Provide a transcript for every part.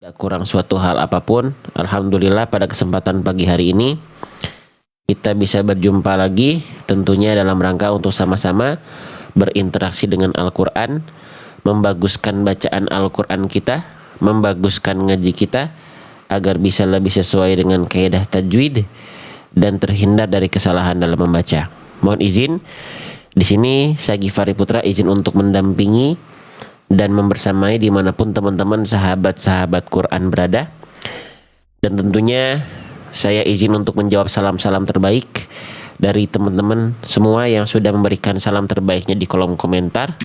Tidak kurang suatu hal apapun. Alhamdulillah pada kesempatan pagi hari ini kita bisa berjumpa lagi, tentunya dalam rangka untuk sama-sama berinteraksi dengan Al-Quran, membaguskan bacaan Al-Quran kita, membaguskan ngaji kita agar bisa lebih sesuai dengan kaidah tajwid dan terhindar dari kesalahan dalam membaca. Mohon izin, di sini saya Gifari Putra izin untuk mendampingi dan membersamai dimanapun teman-teman sahabat-sahabat Quran berada. Dan tentunya saya izin untuk menjawab salam-salam terbaik dari teman-teman semua yang sudah memberikan salam terbaiknya di kolom komentar.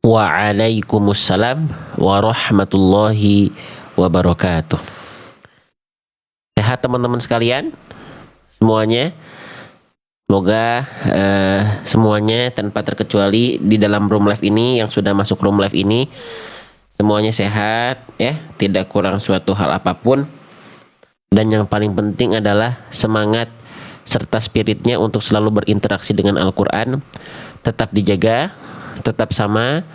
Waalaikumsalam warahmatullahi wabarakatuh. Sehat teman-teman sekalian semuanya. Semoga semuanya tanpa terkecuali di dalam room live ini, yang sudah masuk room live ini, semuanya sehat ya, tidak kurang suatu hal apapun. Dan yang paling penting adalah semangat serta spiritnya untuk selalu berinteraksi dengan Al-Quran tetap dijaga, tetap sama,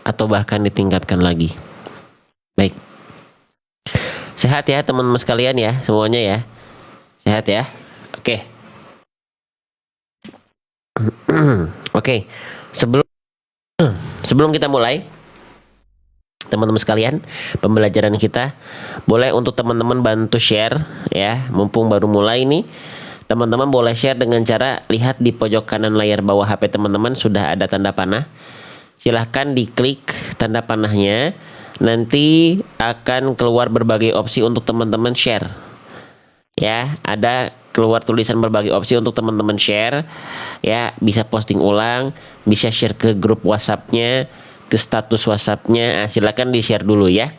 atau bahkan ditingkatkan lagi. Baik, sehat ya teman-teman sekalian ya, semuanya ya, sehat ya. Oke. Oke, sebelum kita mulai, teman-teman sekalian, pembelajaran kita, boleh untuk teman-teman bantu share ya, mumpung baru mulai nih. Teman-teman boleh share dengan cara lihat di pojok kanan layar bawah HP teman-teman sudah ada tanda panah. Silahkan diklik tanda panahnya, nanti akan keluar berbagai opsi untuk teman-teman share. Ya, ada keluar tulisan berbagai opsi untuk teman-teman share ya, bisa posting ulang, bisa share ke grup WhatsApp-nya, ke status WhatsApp-nya. Silakan di share dulu ya,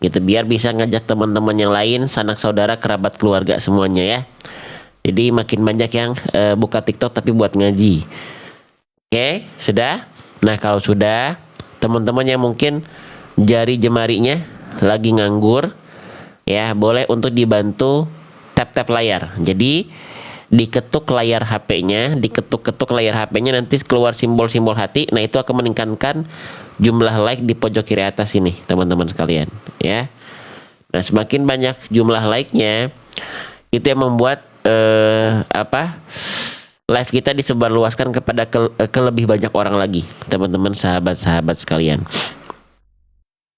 gitu, biar bisa ngajak teman-teman yang lain, sanak saudara, kerabat, keluarga semuanya ya. Jadi makin banyak yang buka TikTok tapi buat ngaji. Oke, sudah? Nah, kalau sudah, teman-teman yang mungkin jari jemarinya lagi nganggur ya, boleh untuk dibantu tap-tap layar. Jadi diketuk layar HP-nya, diketuk-ketuk layar HP-nya, nanti keluar simbol-simbol hati. Nah, itu akan meningkatkan jumlah like di pojok kiri atas ini, teman-teman sekalian ya. Nah, semakin banyak jumlah like-nya, itu yang membuat live kita disebarluaskan kepada ke lebih banyak orang lagi, teman-teman sahabat-sahabat sekalian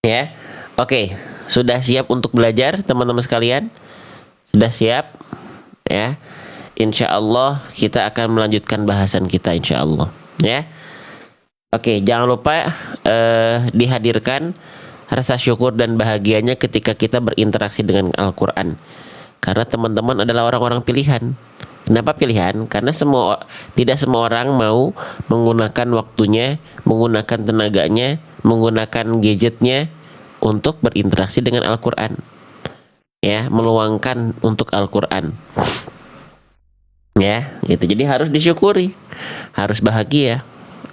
ya. Oke, sudah siap untuk belajar teman-teman sekalian? Sudah siap ya? Insya Allah kita akan melanjutkan bahasan kita insya Allah ya. Oke, jangan lupa dihadirkan rasa syukur dan bahagianya ketika kita berinteraksi dengan Al-Quran, karena teman-teman adalah orang-orang pilihan. Kenapa pilihan? Karena tidak semua orang mau menggunakan waktunya, menggunakan tenaganya, menggunakan gadgetnya untuk berinteraksi dengan Al-Quran ya, meluangkan untuk Al-Quran ya, gitu. Jadi harus disyukuri, harus bahagia.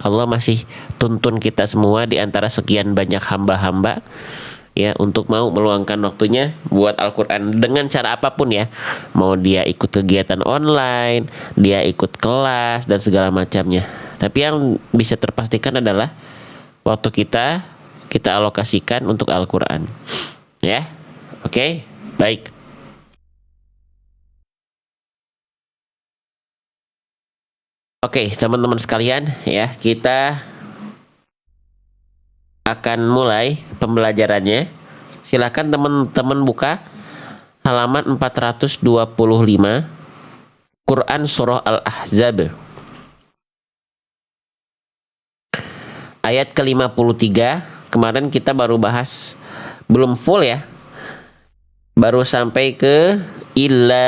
Allah masih tuntun kita semua di antara sekian banyak hamba-hamba ya, untuk mau meluangkan waktunya buat Al-Quran dengan cara apapun ya. Mau dia ikut kegiatan online, dia ikut kelas dan segala macamnya. Tapi yang bisa terpastikan adalah waktu kita alokasikan untuk Al-Quran ya. Oke, baik. Oke, teman-teman sekalian ya, kita akan mulai pembelajarannya. Silakan teman-teman buka halaman 425 Quran Surah Al-Ahzab ayat ke-53. Kemarin kita baru bahas, belum full ya, baru sampai ke illa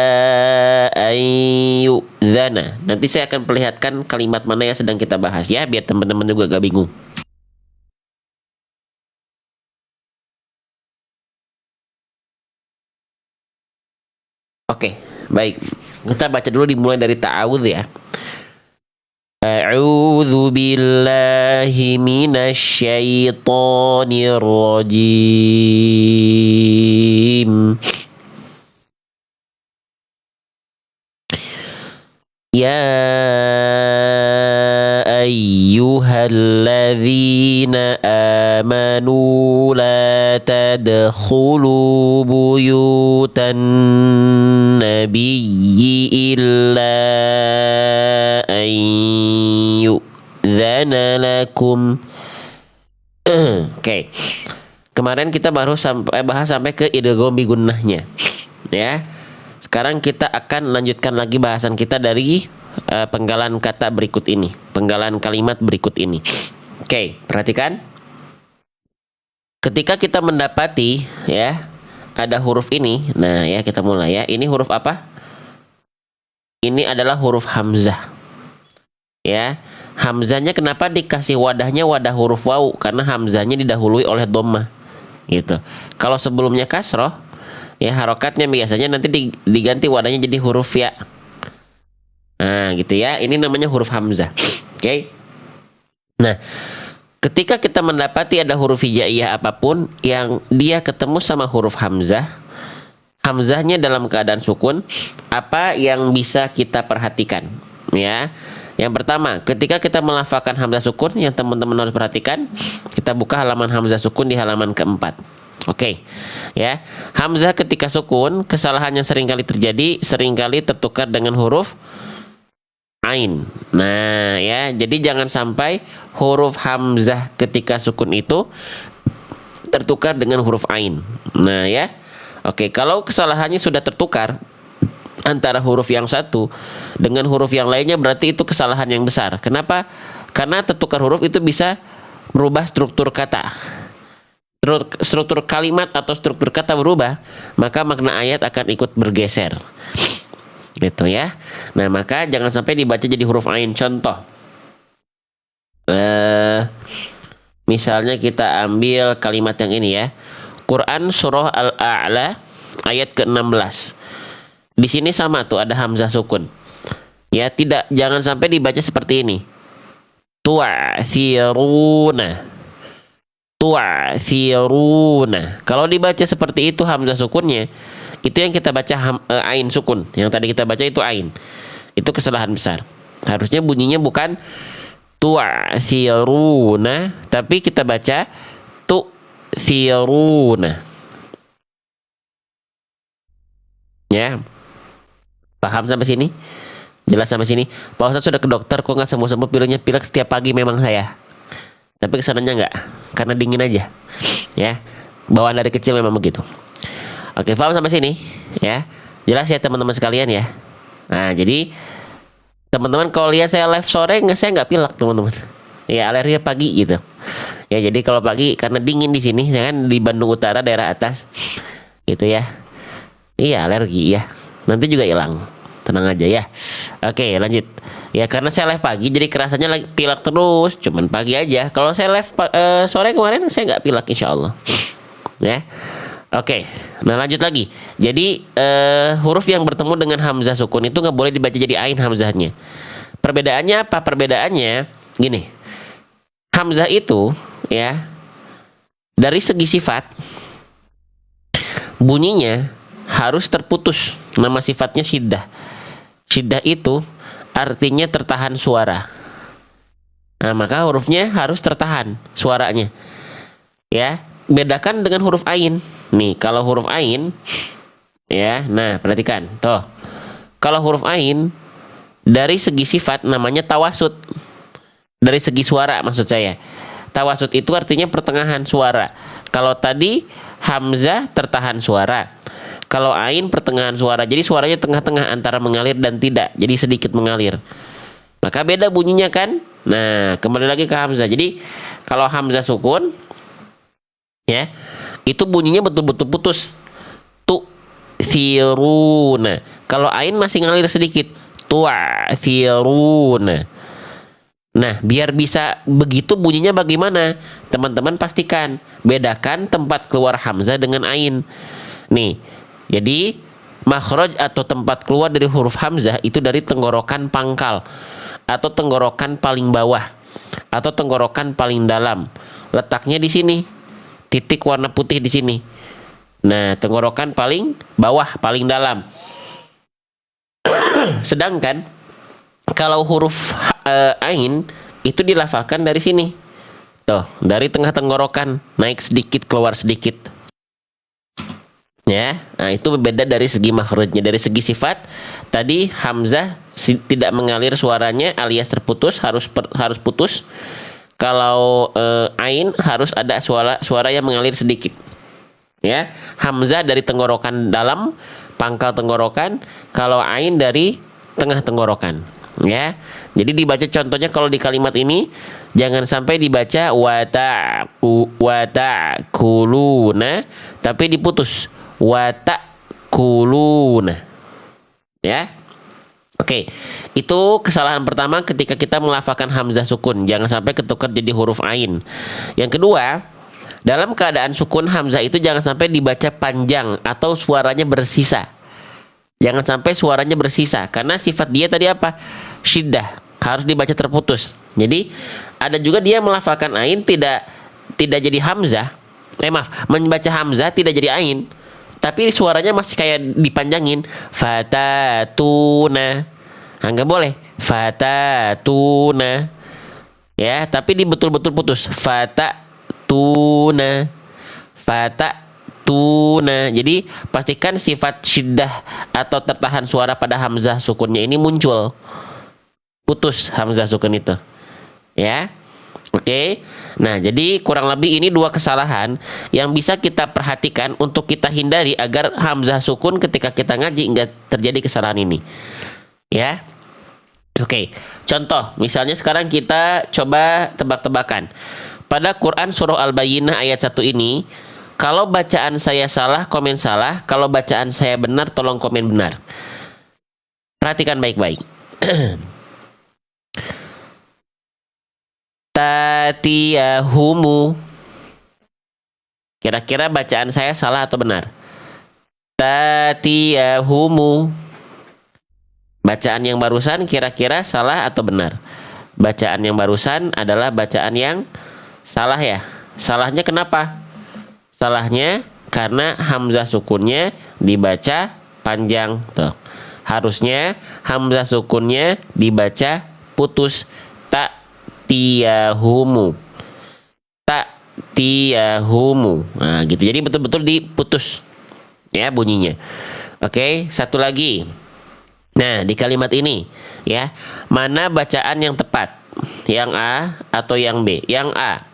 ayyudzana. Nanti saya akan perlihatkan kalimat mana yang sedang kita bahas ya, biar teman-teman juga gak bingung. Oke, baik. Kita baca dulu, dimulai dari ta'awudz ya. A'udzu billahi minasy syaithanir rajim. Ya ayyuhalladzina amanu la tadkhulu buyutan nabiyyi illa an yu'dzana lakum. Oke. Kemarin kita baru bahas sampai ke idgham bi gunnahnya. Ya. Sekarang kita akan lanjutkan lagi bahasan kita dari penggalan kata berikut ini, penggalan kalimat berikut ini. Oke, perhatikan. Ketika kita mendapati ya ada huruf ini, nah ya kita mulai ya. Ini huruf apa? Ini adalah huruf hamzah. Ya, hamzahnya kenapa dikasih wadahnya wadah huruf waw? Karena hamzahnya didahului oleh dhammah. Gitu. Kalau sebelumnya kasroh, ya harokatnya biasanya nanti diganti wadahnya jadi huruf ya. Nah, gitu ya. Ini namanya huruf hamzah. Oke. Nah, ketika kita mendapati ada huruf hijaiyah apapun yang dia ketemu sama huruf hamzah, hamzahnya dalam keadaan sukun, apa yang bisa kita perhatikan? Ya. Yang pertama, ketika kita melafalkan hamzah sukun, yang teman-teman harus perhatikan, kita buka halaman hamzah sukun di halaman keempat. Oke, ya. Hamzah ketika sukun, kesalahannya seringkali terjadi, seringkali tertukar dengan huruf ain. Nah, ya, jadi jangan sampai huruf hamzah ketika sukun itu tertukar dengan huruf ain. Nah, ya. Oke, kalau kesalahannya sudah tertukar antara huruf yang satu dengan huruf yang lainnya, berarti itu kesalahan yang besar. Kenapa? Karena tertukar huruf itu bisa merubah struktur kata. Struktur kalimat atau struktur kata berubah, maka makna ayat akan ikut bergeser. Gitu ya. Nah, maka jangan sampai dibaca jadi huruf ain. Contoh. Misalnya kita ambil kalimat yang ini ya. Quran surah Al-A'la ayat ke-16. Di sini sama tuh ada hamzah sukun. Ya, jangan sampai dibaca seperti ini. Tu'athiruna. Tu'athiruna. Kalau dibaca seperti itu hamzah sukunnya, itu yang kita baca ain sukun. Yang tadi kita baca itu ain. Itu kesalahan besar. Harusnya bunyinya bukan tu'athiruna, tapi kita baca tu'thiruna. Ya. Paham sampai sini? Jelas sampai sini? Pak Ustadz sudah ke dokter, kok nggak sembuh-sembuh, pilek setiap pagi memang saya. Tapi kesananya nggak, karena dingin aja. Ya, bawaan dari kecil memang begitu. Oke, paham sampai sini? Ya, jelas ya teman-teman sekalian ya. Nah, jadi teman-teman kalau lihat saya live sore, saya nggak pilek teman-teman. Ya, alergi pagi gitu. Ya, jadi kalau pagi karena dingin di sini, ya kan di Bandung Utara daerah atas, gitu ya. Iya, alergi ya. Nanti juga hilang. Tenang aja ya. Oke, lanjut. Ya, karena saya live pagi jadi kerasanya lagi pilek terus. Cuman pagi aja. Kalau saya live sore kemarin saya nggak pilek insya Allah. Ya. Oke. Nah, lanjut lagi. Jadi huruf yang bertemu dengan hamzah sukun itu nggak boleh dibaca jadi ain hamzahnya. Perbedaannya apa? Perbedaannya gini. Hamzah itu ya dari segi sifat bunyinya harus terputus. Nama sifatnya syiddah. Syiddah itu artinya tertahan suara. Nah, maka hurufnya harus tertahan suaranya. Ya, bedakan dengan huruf ain. Nih, kalau huruf ain ya, nah perhatikan. Tuh. Kalau huruf ain dari segi sifat namanya tawasud. Dari segi suara maksud saya. Tawasud itu artinya pertengahan suara. Kalau tadi hamzah tertahan suara. Kalau ain pertengahan suara, jadi suaranya tengah-tengah antara mengalir dan tidak, jadi sedikit mengalir. Maka beda bunyinya kan? Nah, kembali lagi ke hamzah. Jadi kalau hamzah sukun, ya, itu bunyinya betul-betul putus. Tu'thiruna. Kalau ain masih ngalir sedikit. Tu'thiruna. Nah, biar bisa begitu bunyinya bagaimana? Teman-teman pastikan bedakan tempat keluar hamzah dengan ain. Nih. Jadi makhraj atau tempat keluar dari huruf hamzah itu dari tenggorokan pangkal atau tenggorokan paling bawah atau tenggorokan paling dalam. Letaknya di sini. Titik warna putih di sini. Nah, tenggorokan paling bawah, paling dalam. Sedangkan kalau huruf ain itu dilafalkan dari sini. Tuh, dari tengah tenggorokan naik sedikit, keluar sedikit. Ya, nah itu beda dari segi makhrajnya. Dari segi sifat, tadi hamzah tidak mengalir suaranya alias terputus, harus putus. Kalau ain harus ada suara yang mengalir sedikit. Ya, hamzah dari tenggorokan dalam, pangkal tenggorokan. Kalau ain dari tengah tenggorokan. Ya, jadi dibaca contohnya kalau di kalimat ini jangan sampai dibaca kuluna, tapi diputus kuluna. Ya, oke, itu kesalahan pertama ketika kita melafalkan hamzah sukun, jangan sampai ketukar jadi huruf ain. Yang kedua, dalam keadaan sukun hamzah itu jangan sampai dibaca panjang atau suaranya bersisa. Jangan sampai suaranya bersisa, karena sifat dia tadi apa? Syiddah, harus dibaca terputus. Jadi ada juga dia melafalkan ain tidak jadi hamzah. Membaca hamzah tidak jadi ain, tapi suaranya masih kayak dipanjangin. Fatatuna, nggak boleh. Fatatuna, ya, tapi di betul-betul putus. Fatatuna. Jadi pastikan sifat syiddah atau tertahan suara pada hamzah sukunnya ini muncul. Putus hamzah sukun itu. Ya. Oke. Nah, jadi kurang lebih ini dua kesalahan yang bisa kita perhatikan untuk kita hindari agar hamzah sukun ketika kita ngaji nggak terjadi kesalahan ini. Ya. Oke. Contoh, misalnya sekarang kita coba tebak-tebakan. Pada Quran surah Al-Bayyinah ayat 1 ini, kalau bacaan saya salah, komen salah. Kalau bacaan saya benar, tolong komen benar. Perhatikan baik-baik. Tatiyahumu. Kira-kira bacaan saya salah atau benar? Tatiyahumu. Bacaan yang barusan kira-kira salah atau benar? Bacaan yang barusan adalah bacaan yang salah ya. Salahnya kenapa? Salahnya karena hamzah sukunnya dibaca panjang tuh. Harusnya hamzah sukunnya dibaca putus. Tiyahumu. Nah, gitu. Jadi betul-betul diputus ya bunyinya. Oke, satu lagi. Nah, di kalimat ini ya, mana bacaan yang tepat? Yang A atau yang B? Yang A,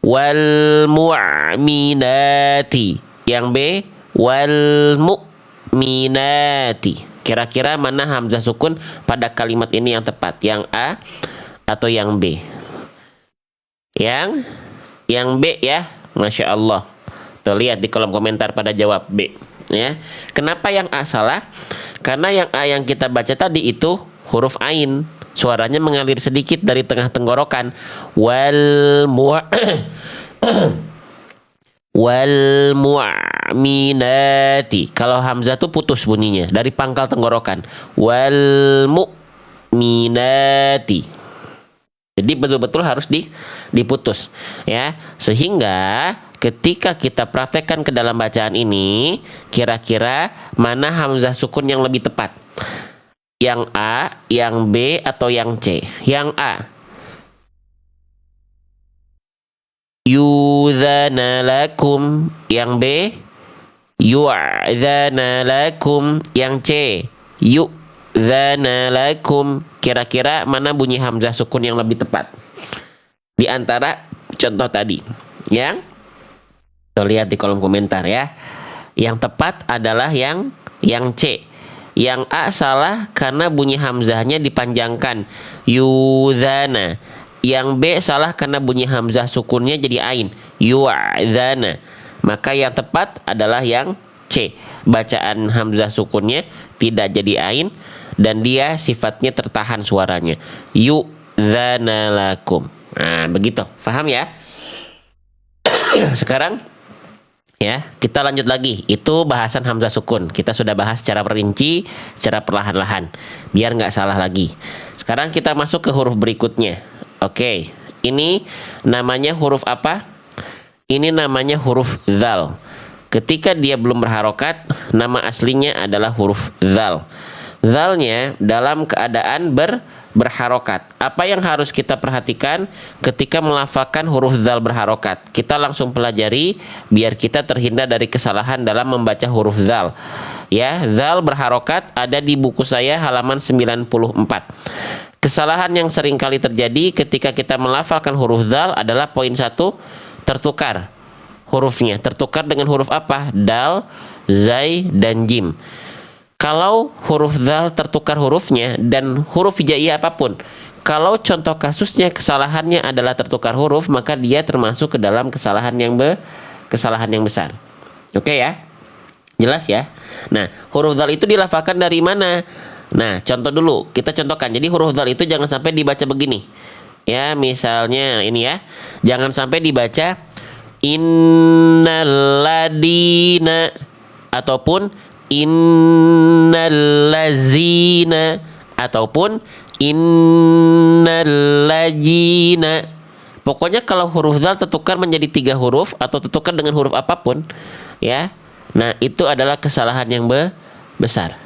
wal mu'minati. Yang B, wal mu'minati. Kira-kira mana hamzah sukun pada kalimat ini yang tepat? Yang A atau yang B? Yang B ya. Masya Allah. Tuh, lihat di kolom komentar pada jawab B ya. Kenapa yang A salah? Karena yang A yang kita baca tadi itu huruf ain, suaranya mengalir sedikit dari tengah tenggorokan. Wal mu'minati. Kalau hamzah tuh putus bunyinya dari pangkal tenggorokan. Wal mu'minati. Jadi betul-betul harus diputus ya. Sehingga ketika kita praktekkan ke dalam bacaan ini, kira-kira mana hamzah sukun yang lebih tepat? Yang A, yang B, atau yang C? Yang A, yu'dzana lakum. Yang B, yu'dzana lakum. Yang C, yu'dzana lakum. Kira-kira mana bunyi hamzah sukun yang lebih tepat di antara contoh tadi? Yang lihat di kolom komentar ya. Yang tepat adalah yang C. Yang A salah karena bunyi hamzahnya dipanjangkan, yu'dzana. Yang B salah karena bunyi hamzah sukunnya jadi ain, yu'dzana. Maka yang tepat adalah yang C. Bacaan hamzah sukunnya tidak jadi ain dan dia sifatnya tertahan suaranya, yu'dzana lakum. Nah, begitu. Paham ya? Sekarang ya, kita lanjut lagi. Itu bahasan hamzah sukun. Kita sudah bahas secara perinci, secara perlahan-lahan, biar nggak salah lagi. Sekarang kita masuk ke huruf berikutnya. Oke, ini namanya huruf apa? Ini namanya huruf dzal. Ketika dia belum berharokat, nama aslinya adalah huruf dzal. Dzalnya dalam keadaan berharokat. Apa yang harus kita perhatikan ketika melafalkan huruf dzal berharokat? Kita langsung pelajari biar kita terhindar dari kesalahan dalam membaca huruf dzal. Ya, dzal berharokat ada di buku saya halaman 94. Kesalahan yang sering kali terjadi ketika kita melafalkan huruf dzal adalah poin 1, tertukar hurufnya. Tertukar dengan huruf apa? Dal, zai, dan jim. Kalau huruf dzal tertukar hurufnya dan huruf hijaiyah apapun, kalau contoh kasusnya kesalahannya adalah tertukar huruf, maka dia termasuk ke dalam kesalahan yang besar. Oke ya? Jelas ya? Nah, huruf dzal itu dilafalkan dari mana? Nah, contoh dulu, kita contohkan. Jadi huruf dzal itu jangan sampai dibaca begini. Ya, misalnya ini ya. Jangan sampai dibaca innaladina ataupun innallazina ataupun innallajina. Pokoknya kalau huruf dzal tertukar menjadi 3 huruf atau tertukar dengan huruf apapun, ya. Nah, itu adalah kesalahan yang besar.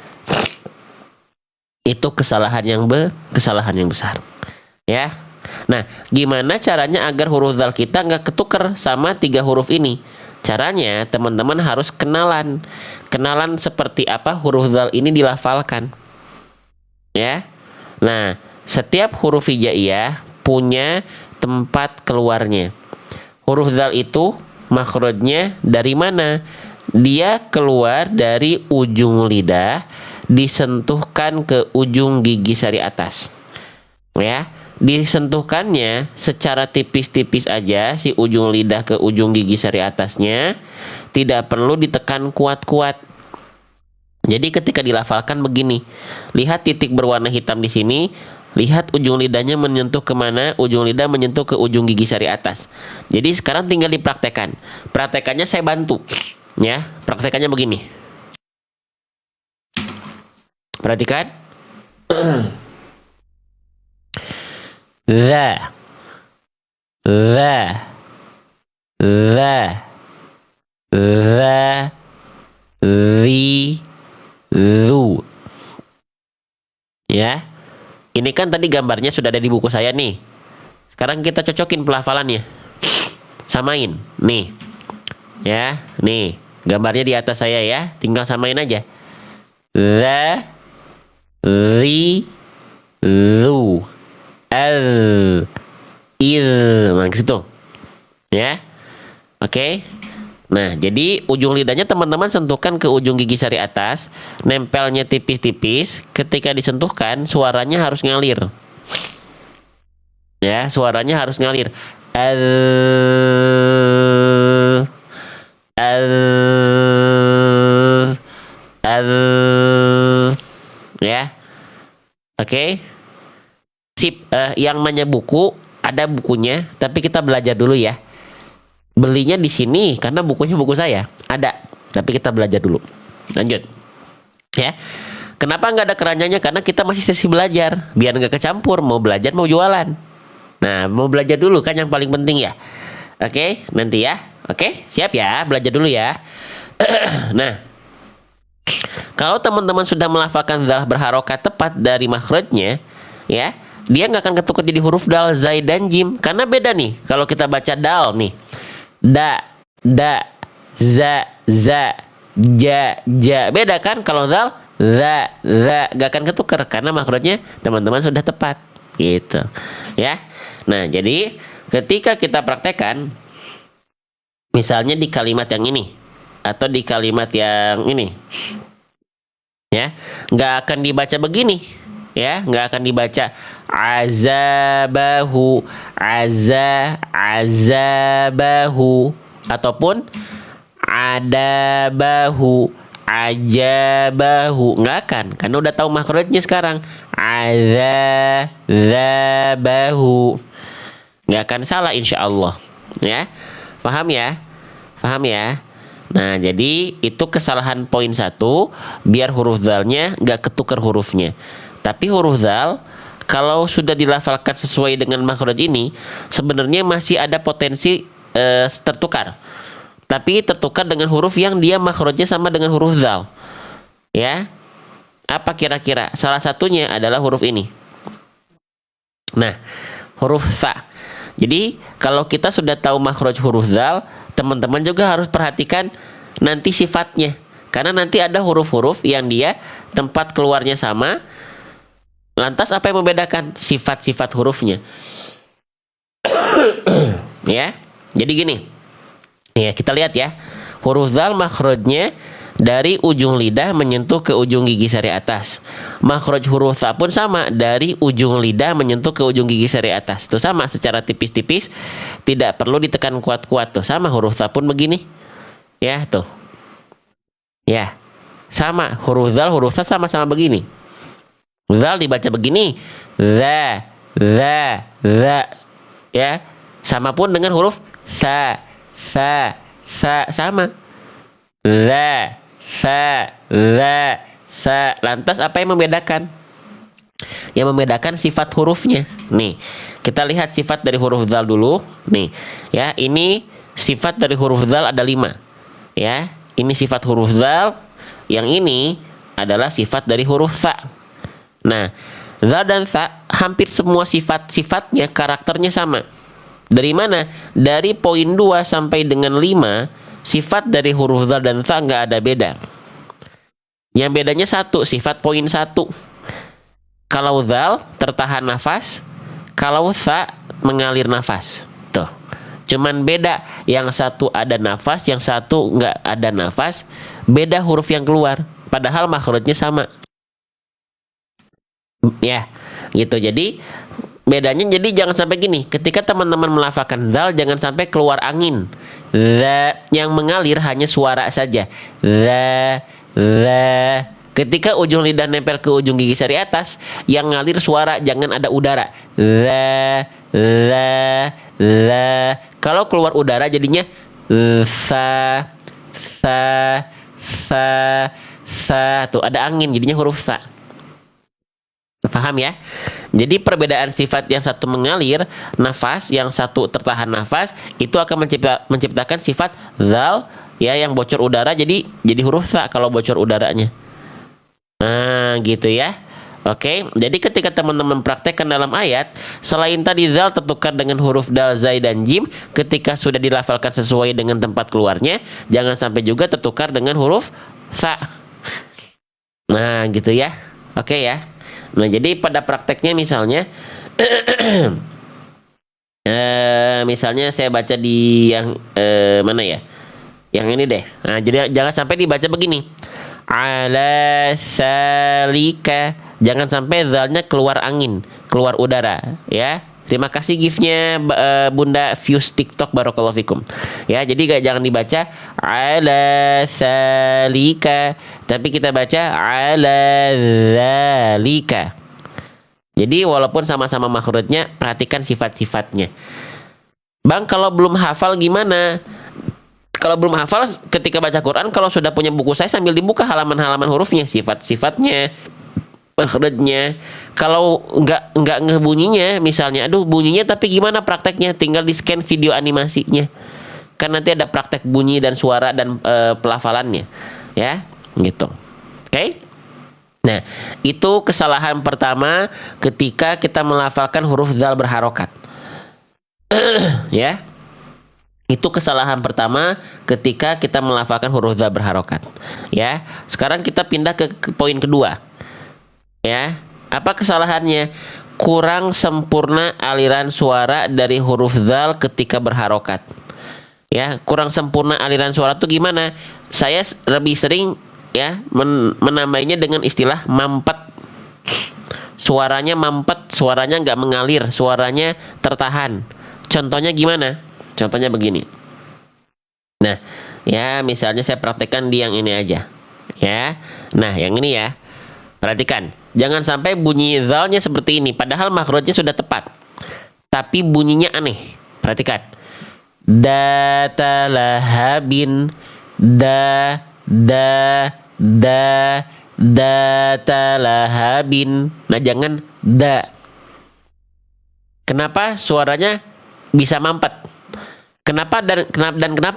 Itu kesalahan yang besar. Ya. Nah, gimana caranya agar huruf dzal kita nggak ketukar sama 3 huruf ini? Caranya teman-teman harus kenalan seperti apa huruf dzal ini dilafalkan. Ya. Nah, setiap huruf hijaiyah punya tempat keluarnya. Huruf dzal itu makhrajnya dari mana? Dia keluar dari ujung lidah, disentuhkan ke ujung gigi sari atas. Ya. Disentuhkannya secara tipis-tipis aja si ujung lidah ke ujung gigi sari atasnya, tidak perlu ditekan kuat-kuat. Jadi ketika dilafalkan begini, lihat titik berwarna hitam di sini, lihat ujung lidahnya menyentuh kemana? Ujung lidah menyentuh ke ujung gigi sari atas. Jadi sekarang tinggal dipraktekan. Praktekannya saya bantu, ya. Praktekannya begini. Perhatikan. Za, zi, zu. Ya, ini kan tadi gambarnya sudah ada di buku saya nih. Sekarang kita cocokin pelafalannya, samain nih. Ya, nih gambarnya di atas saya ya, tinggal samain aja. Za, zi, zu. Nah, ke situ. Ya. Oke. Nah, jadi ujung lidahnya teman-teman sentuhkan ke ujung gigi sari atas, nempelnya tipis-tipis. Ketika disentuhkan, suaranya harus ngalir. Ya, suaranya harus ngalir. Ya. Oke. Sip, yang nanya buku, ada bukunya, tapi kita belajar dulu ya. Belinya di sini karena bukunya buku saya. Ada, tapi kita belajar dulu. Lanjut. Ya. Kenapa nggak ada keranjangnya? Karena kita masih sesi belajar, biar nggak kecampur mau belajar mau jualan. Nah, mau belajar dulu kan yang paling penting ya. Oke, nanti ya. Oke, siap ya, belajar dulu ya. Nah, kalau teman-teman sudah melafalkan dzal berharokat tepat dari makhrajnya, ya, dia nggak akan ketukar jadi huruf dal, zai, dan jim. Karena beda nih. Kalau kita baca dal nih, da, za, ja. Beda kan? Kalau dal, za, nggak akan ketukar karena makhrajnya teman-teman sudah tepat. Gitu. Ya. Nah, jadi ketika kita praktekkan, misalnya di kalimat yang ini atau di kalimat yang ini, ya, nggak akan dibaca begini. Ya, nggak akan dibaca azabahu, azabahu, ataupun adabahu, ajabahu. Nggak akan, karena udah tahu makhrajnya sekarang. Azabahu. Nggak akan salah insya Allah. Ya, paham ya? Paham ya? Nah, jadi itu kesalahan poin 1, biar huruf dzalnya nggak ketukar hurufnya. Tapi huruf dzal kalau sudah dilafalkan sesuai dengan makhraj ini, sebenarnya masih ada potensi tertukar. Tapi tertukar dengan huruf yang dia makhrajnya sama dengan huruf dzal. Ya. Apa kira-kira? Salah satunya adalah huruf ini. Nah, huruf tha. Jadi kalau kita sudah tahu makhraj huruf dzal, teman-teman juga harus perhatikan nanti sifatnya. Karena nanti ada huruf-huruf yang dia tempat keluarnya sama. Lantas apa yang membedakan? Sifat-sifat hurufnya. Ya. Jadi gini. Ya, kita lihat ya. Huruf dzal makhrajnya dari ujung lidah menyentuh ke ujung gigi sari atas. Makhraj huruf tha pun sama, dari ujung lidah menyentuh ke ujung gigi sari atas. Tuh sama secara tipis-tipis, tidak perlu ditekan kuat-kuat. Tuh sama huruf tha pun begini. Ya, tuh. Ya. Sama huruf dzal, huruf tha sama-sama begini. Dzal dibaca begini. Za, ya. Sama pun dengan huruf sa, sama. Za, sa. Lantas apa yang membedakan? Yang membedakan sifat hurufnya. Nih, kita lihat sifat dari huruf dzal dulu. Nih, ya, ini sifat dari huruf dzal ada 5. Ya, ini sifat huruf dzal. Yang ini adalah sifat dari huruf tha. Nah, dzal dan tha hampir semua sifat-sifatnya, karakternya sama. Dari mana? Dari poin 2 sampai dengan 5, sifat dari huruf dzal dan tha nggak ada beda. Yang bedanya satu, sifat poin 1. Kalau dzal tertahan nafas, kalau tha mengalir nafas. Tuh. Cuman beda, yang satu ada nafas, yang satu nggak ada nafas. Beda huruf yang keluar, padahal makhrajnya sama. Ya, gitu. Jadi bedanya, jadi jangan sampai gini. Ketika teman-teman melafalkan dzal, jangan sampai keluar angin. Yang mengalir hanya suara saja. Ketika ujung lidah nempel ke ujung gigi sari atas, yang ngalir suara, jangan ada udara. Kalau keluar udara jadinya sa. Tuh ada angin, jadinya huruf sa. Paham ya? Jadi perbedaan sifat, yang satu mengalir nafas, yang satu tertahan nafas, itu akan menciptakan sifat dzal, ya, yang bocor udara, jadi huruf tha kalau bocor udaranya. Nah, gitu ya. Oke, jadi ketika teman-teman praktekkan dalam ayat, selain tadi dzal tertukar dengan huruf dal, zai, dan jim, ketika sudah dilafalkan sesuai dengan tempat keluarnya, jangan sampai juga tertukar dengan huruf tha. Nah, gitu ya. Oke ya. Nah, jadi pada prakteknya misalnya misalnya saya baca di yang mana ya? Yang ini deh. Nah, jadi jangan sampai dibaca begini. Ala salika. Jangan sampai zalnya keluar angin, keluar udara, ya. Terima kasih gift-nya Bunda Views TikTok, barakallahu fikum. Ya, jadi jangan dibaca ala salika, tapi kita baca ala zalika. Jadi walaupun sama-sama makhrajnya, perhatikan sifat-sifatnya. Bang, kalau belum hafal gimana? Kalau belum hafal ketika baca Quran, kalau sudah punya buku saya, sambil dibuka halaman-halaman hurufnya, sifat-sifatnya, makhrajnya. Kalau nggak ngebunyinya, misalnya, aduh bunyinya tapi gimana prakteknya? Tinggal di scan video animasinya. Kan nanti ada praktek bunyi dan suara dan pelafalannya, ya, gitu. Oke? Nah, itu kesalahan pertama ketika kita melafalkan huruf dzal berharokat. Ya. Itu kesalahan pertama ketika kita melafalkan huruf dzal berharokat. Ya. Sekarang kita pindah ke poin kedua. Ya, apa kesalahannya? Kurang sempurna aliran suara dari huruf dzal ketika berharokat. Ya, kurang sempurna aliran suara itu gimana? Saya lebih sering, ya, menamainya dengan istilah mampet. Suaranya mampet, suaranya nggak mengalir, suaranya tertahan. Contohnya gimana? Contohnya begini. Nah, ya, misalnya saya praktekkan di yang ini aja. Ya, nah yang ini ya. Perhatikan, jangan sampai bunyi dzalnya seperti ini, padahal makhrajnya sudah tepat, tapi bunyinya aneh. Perhatikan, datalahabin, datalahabin. Nah, jangan da. Kenapa suaranya bisa mampet? Kenapa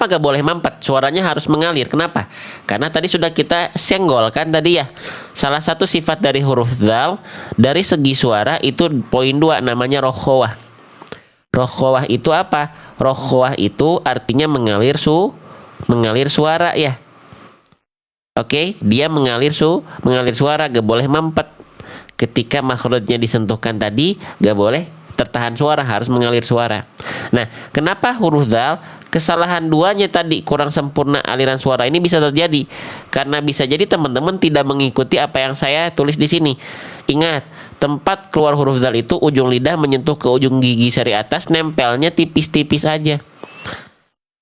gak boleh mampet? Suaranya harus mengalir. Kenapa? Karena tadi sudah kita senggol kan tadi ya. Salah satu sifat dari huruf dzal dari segi suara itu poin 2 namanya rokhawah. Rokhawah itu apa? Rokhawah itu artinya mengalir suara ya. Oke, dia mengalir suara, gak boleh mampet. Ketika makhrajnya disentuhkan tadi, gak boleh tertahan suara, harus mengalir suara. Nah, kenapa huruf dzal kesalahan duanya tadi kurang sempurna aliran suara ini bisa terjadi? Karena bisa jadi teman-teman tidak mengikuti apa yang saya tulis di sini. Ingat, tempat keluar huruf dzal itu ujung lidah menyentuh ke ujung gigi seri atas, nempelnya tipis-tipis aja.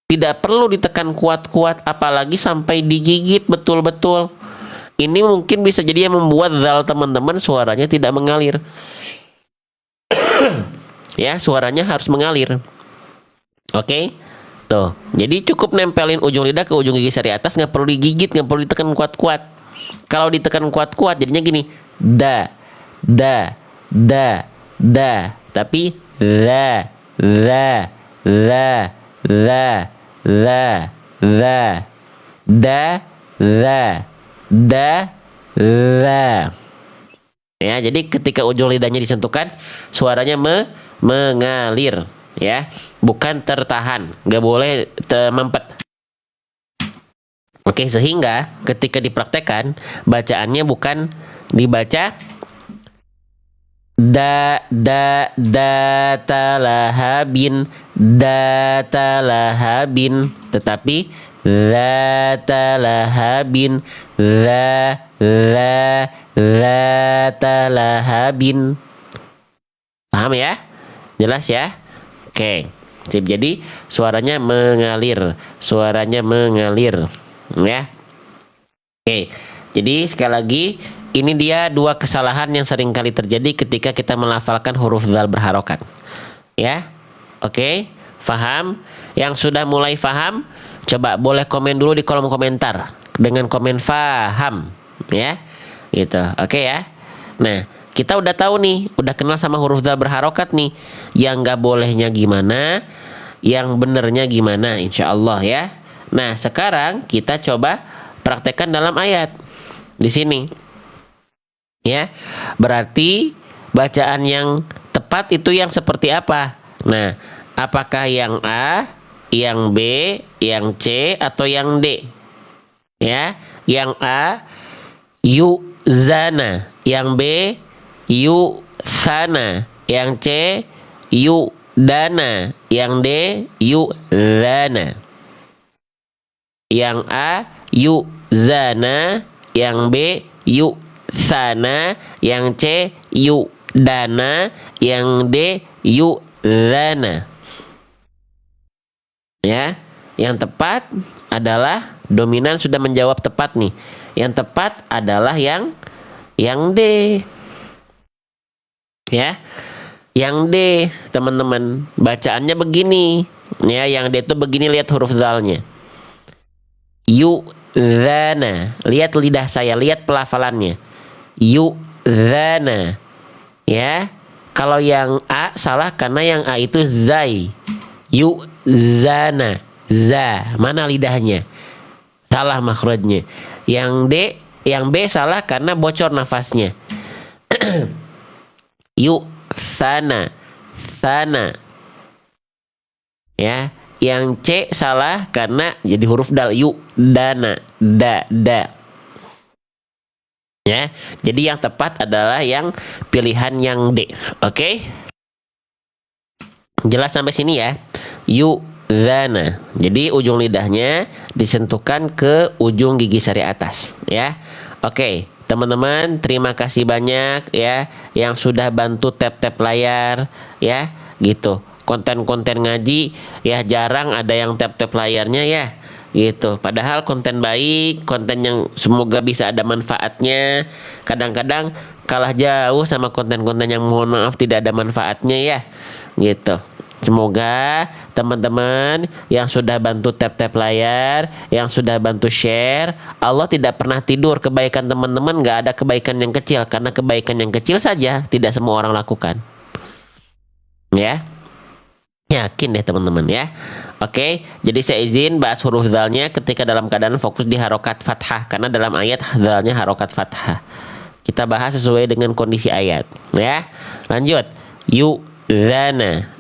Tidak perlu ditekan kuat-kuat, apalagi sampai digigit betul-betul. Ini mungkin bisa jadi yang membuat dzal teman-teman suaranya tidak mengalir. Ya, suaranya harus mengalir. Oke, tuh. Jadi cukup nempelin ujung lidah ke ujung gigi seri atas, nggak perlu digigit, nggak perlu ditekan kuat-kuat. Kalau ditekan kuat-kuat jadinya gini, da, da, da, da. Tapi za, za, za, za, za, za, da, za, da, za. Ya, jadi ketika ujung lidahnya disentuhkan, suaranya mengalir, ya, bukan tertahan, nggak boleh mampet. Oke, sehingga ketika dipraktekkan, bacaannya bukan dibaca datalahabin, tetapi zatalahabin, zatalahabin. Paham ya? Jelas ya? Oke. Jadi suaranya mengalir, ya. Oke. Jadi sekali lagi, ini dia 2 kesalahan yang sering kali terjadi ketika kita melafalkan huruf dzal berharokat. Ya. Oke, paham? Yang sudah mulai paham, coba boleh komen dulu di kolom komentar dengan komen paham, ya. Gitu. Oke ya. Nah, kita udah tahu nih, udah kenal sama huruf dzal berharokat nih. Yang nggak bolehnya gimana, yang benernya gimana, insya Allah ya. Nah, sekarang kita coba praktekkan dalam ayat di sini. Ya, berarti bacaan yang tepat itu yang seperti apa? Nah, apakah yang A, yang B, yang C, atau yang D? Ya, yang A yuzana, yang B yusana, yang C yudana, yang D yuzana. Yang A yuzana, yang B yusana, yang C yudana, yang D yuzana. Ya, yang tepat adalah dominan sudah menjawab tepat nih. Yang tepat adalah yang D. Ya. Yang D, teman-teman. Bacaannya begini. Ya, yang D itu begini, lihat huruf dzalnya. Yuzana. Lihat lidah saya, lihat pelafalannya. Yuzana. Ya. Kalau yang A salah karena yang A itu zai. Yuzana. Za. Mana lidahnya? Salah makhrajnya. Yang B salah karena bocor nafasnya. Yusana. Sana. Ya. Yang C salah karena jadi huruf dal. Yudana. Da. Ya. Jadi yang tepat adalah yang pilihan yang D. Oke? Jelas sampai sini ya? Yuzana. Jadi ujung lidahnya disentuhkan ke ujung gigi sari atas, ya. Oke, teman-teman, terima kasih banyak ya yang sudah bantu tap-tap layar, ya, gitu. Konten-konten ngaji ya jarang ada yang tap-tap layarnya ya, gitu. Padahal konten baik, konten yang semoga bisa ada manfaatnya. Kadang-kadang kalah jauh sama konten-konten yang mohon maaf tidak ada manfaatnya ya, gitu. Semoga teman-teman yang sudah bantu tap-tap layar, yang sudah bantu share, Allah tidak pernah tidur. Kebaikan teman-teman gak ada kebaikan yang kecil, karena kebaikan yang kecil saja tidak semua orang lakukan. Ya. Yakin deh teman-teman ya. Oke, jadi saya izin bahas huruf dzalnya ketika dalam keadaan fokus di harokat fathah, karena dalam ayat dzalnya harokat fathah. Kita bahas sesuai dengan kondisi ayat ya. Lanjut. Yu'dzana.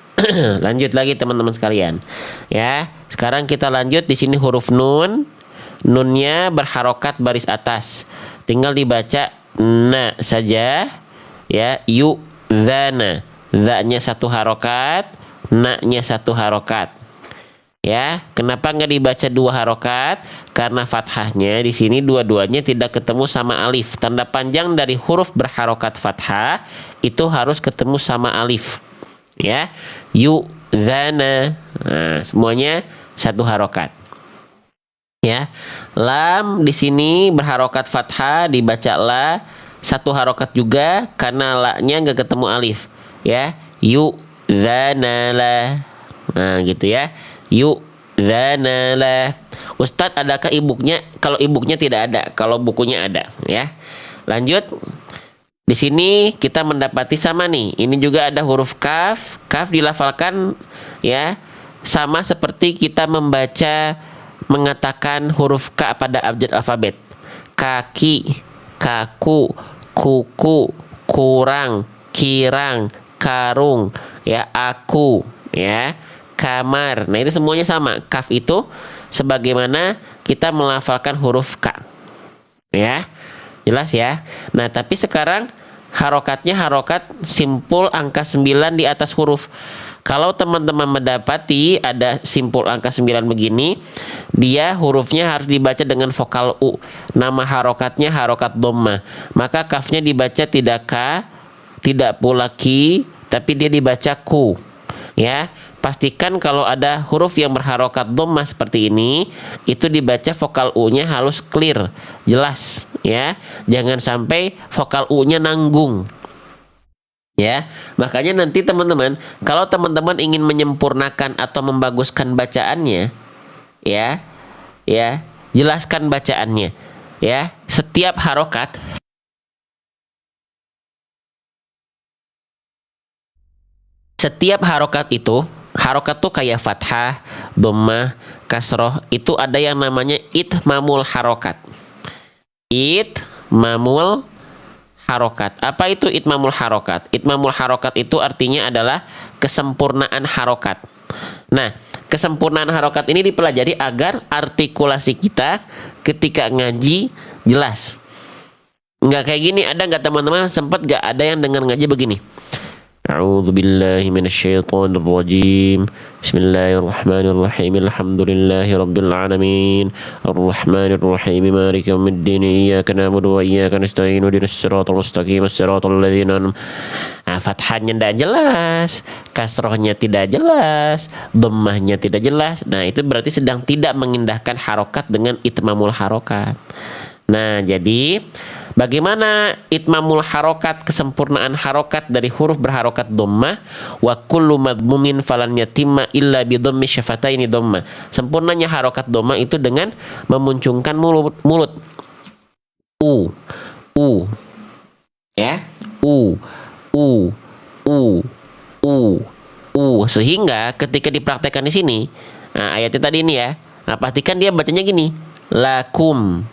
Lanjut lagi teman-teman sekalian. Ya, sekarang kita lanjut di sini huruf nun. Nunnya berharokat baris atas. Tinggal dibaca na saja ya. Yu'dzana. Za-nya satu harokat, na-nya satu harokat. Ya, kenapa nggak dibaca dua harokat? Karena fathahnya di sini dua-duanya tidak ketemu sama alif. Tanda panjang dari huruf berharokat fathah itu harus ketemu sama alif. Ya, yu'dzana. Nah, semuanya satu harokat. Ya, lam di sini berharokat fathah, dibaca la satu harokat juga karena la-nya nggak ketemu alif. Ya, yu'dzanala. Nah, gitu ya. Yu'dzanala. Ustadz, adakah ibuknya? Kalau ibuknya tidak ada, kalau bukunya ada, ya. Lanjut. Di sini kita mendapati sama nih. Ini juga ada huruf kaf. Kaf dilafalkan ya sama seperti kita membaca mengatakan huruf K pada abjad alfabet. Kaki, kaku, kuku, kurang, kirang, karung, ya, aku, ya, kamar. Nah, itu semuanya sama. Kaf itu sebagaimana kita melafalkan huruf K. Ya. Jelas ya. Nah, tapi sekarang harokatnya harokat simpul angka 9 di atas huruf. Kalau teman-teman mendapati ada simpul angka 9 begini, dia hurufnya harus dibaca dengan vokal U. Nama harokatnya harokat dhamma. Maka kafnya dibaca tidak K, tidak pula Ki, tapi dia dibaca Ku. Ya, pastikan kalau ada huruf yang berharokat dhamma seperti ini, itu dibaca vokal U-nya harus clear, jelas, ya. Jangan sampai vokal U-nya nanggung. Ya, makanya nanti teman-teman, kalau teman-teman ingin menyempurnakan atau membaguskan bacaannya, ya, jelaskan bacaannya, ya. Setiap harokat itu, harokat tuh kayak fathah, dhammah, kasroh, itu ada yang namanya itmamul harokat. Itmamul harokat. Apa itu itmamul harokat? Itmamul harokat itu artinya adalah kesempurnaan harokat. Nah, kesempurnaan harokat ini dipelajari agar artikulasi kita ketika ngaji jelas. Nggak kayak gini, ada nggak teman-teman? Sempat nggak ada yang dengar ngaji begini? A'udzu billahi minasyaitonir rajim. Bismillahirrahmanirrahim. Alhamdulillahi rabbil alamin. Arrahmanir rahim. Maliki yaumiddin. Iyyaka na'budu wa iyyaka nasta'in. Ihdinas siratal mustaqim. Siratal ladzina fathahnya tidak jelas, kasrohnya tidak jelas, dhammahnya tidak jelas. Nah, itu berarti sedang tidak mengindahkan harokat dengan itmamul harokat. Nah, jadi bagaimana itmamul harokat, kesempurnaan harokat dari huruf berharokat dhammah? Wa kullu madmumin falan yatimma illa bi dhammi syafataini dhammah. Sempurnanya harokat dhammah itu dengan memuncungkan mulut. U. Ya. U. Sehingga ketika dipraktekkan di sini, nah, ayatnya tadi ini ya. Nah, pastikan dia bacanya gini. Lakum.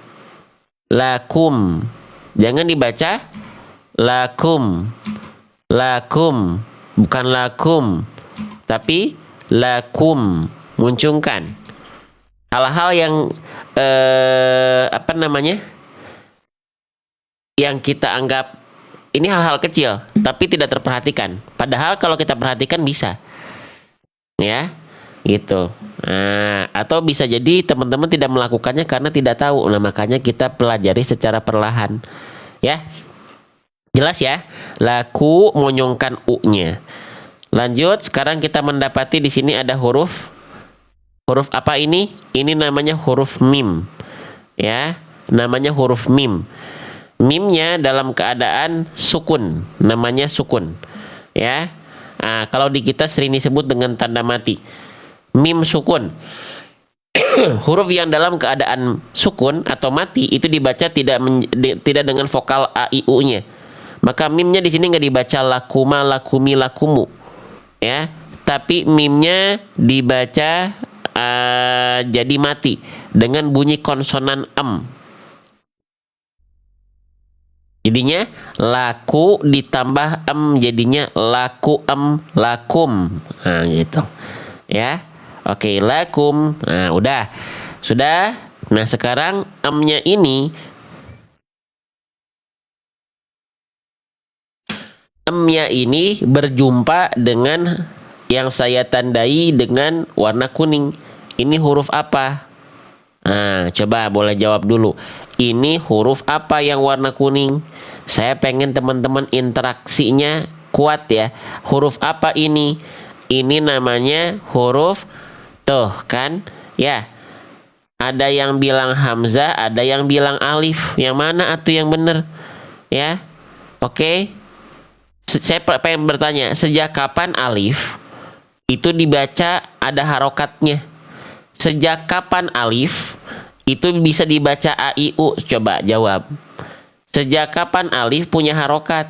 Jangan dibaca lakum, bukan lakum, tapi lakum. Muncungkan hal-hal yang yang kita anggap ini hal-hal kecil, tapi tidak terperhatikan. Padahal kalau kita perhatikan bisa, ya, gitu. Nah, atau bisa jadi teman-teman tidak melakukannya karena tidak tahu. Nah, makanya kita pelajari secara perlahan, ya. Jelas ya? Laku monyongkan U-nya. Lanjut, sekarang kita mendapati di sini ada huruf apa ini? Ini namanya huruf mim. Ya, namanya huruf mim. Mimnya dalam keadaan sukun, namanya sukun. Ya. Nah, kalau di kita sering disebut dengan tanda mati. Mim sukun. Huruf yang dalam keadaan sukun atau mati itu dibaca tidak dengan vokal a i u-nya. Maka mimnya di sini nggak dibaca lakuma, lakumi, lakumu, ya, tapi mimnya dibaca jadi mati dengan bunyi konsonan em. Jadinya laku ditambah em, jadinya laku em lakum. Nah, gitu. Ya. Oke, lakum. Nah, udah. Sudah. Nah, sekarang emnya ini berjumpa dengan yang saya tandai dengan warna kuning. Ini huruf apa? Nah, coba boleh jawab dulu. Ini huruf apa yang warna kuning? Saya pengen teman-teman interaksinya kuat ya. Huruf apa ini? Ini namanya huruf tuh kan? Ya. Ada yang bilang hamzah, ada yang bilang alif. Yang mana atuh yang benar? Ya. Oke. Saya pengen bertanya, sejak kapan alif itu dibaca ada harokatnya? Sejak kapan alif itu bisa dibaca a, i, u? Coba jawab. Sejak kapan alif punya harokat?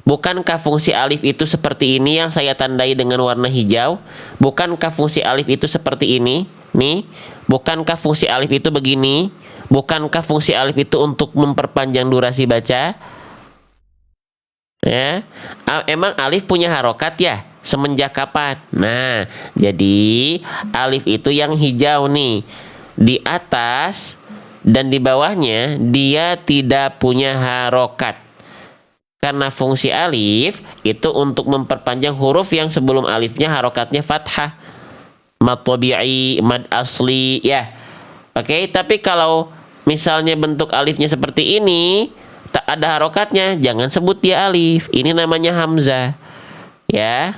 Bukankah fungsi alif itu seperti ini yang saya tandai dengan warna hijau? Bukankah fungsi alif itu seperti ini? Nih, bukankah fungsi alif itu begini? Bukankah fungsi alif itu untuk memperpanjang durasi baca? Ya, emang alif punya harokat ya? Semenjak kapan? Nah, jadi alif itu yang hijau nih. Di atas dan di bawahnya dia tidak punya harokat. Karena fungsi alif itu untuk memperpanjang huruf yang sebelum alifnya harokatnya fathah. Mad tabi'i, mad asli, ya. Oke, tapi kalau misalnya bentuk alifnya seperti ini, tak ada harokatnya, jangan sebut dia alif. Ini namanya hamzah. Ya.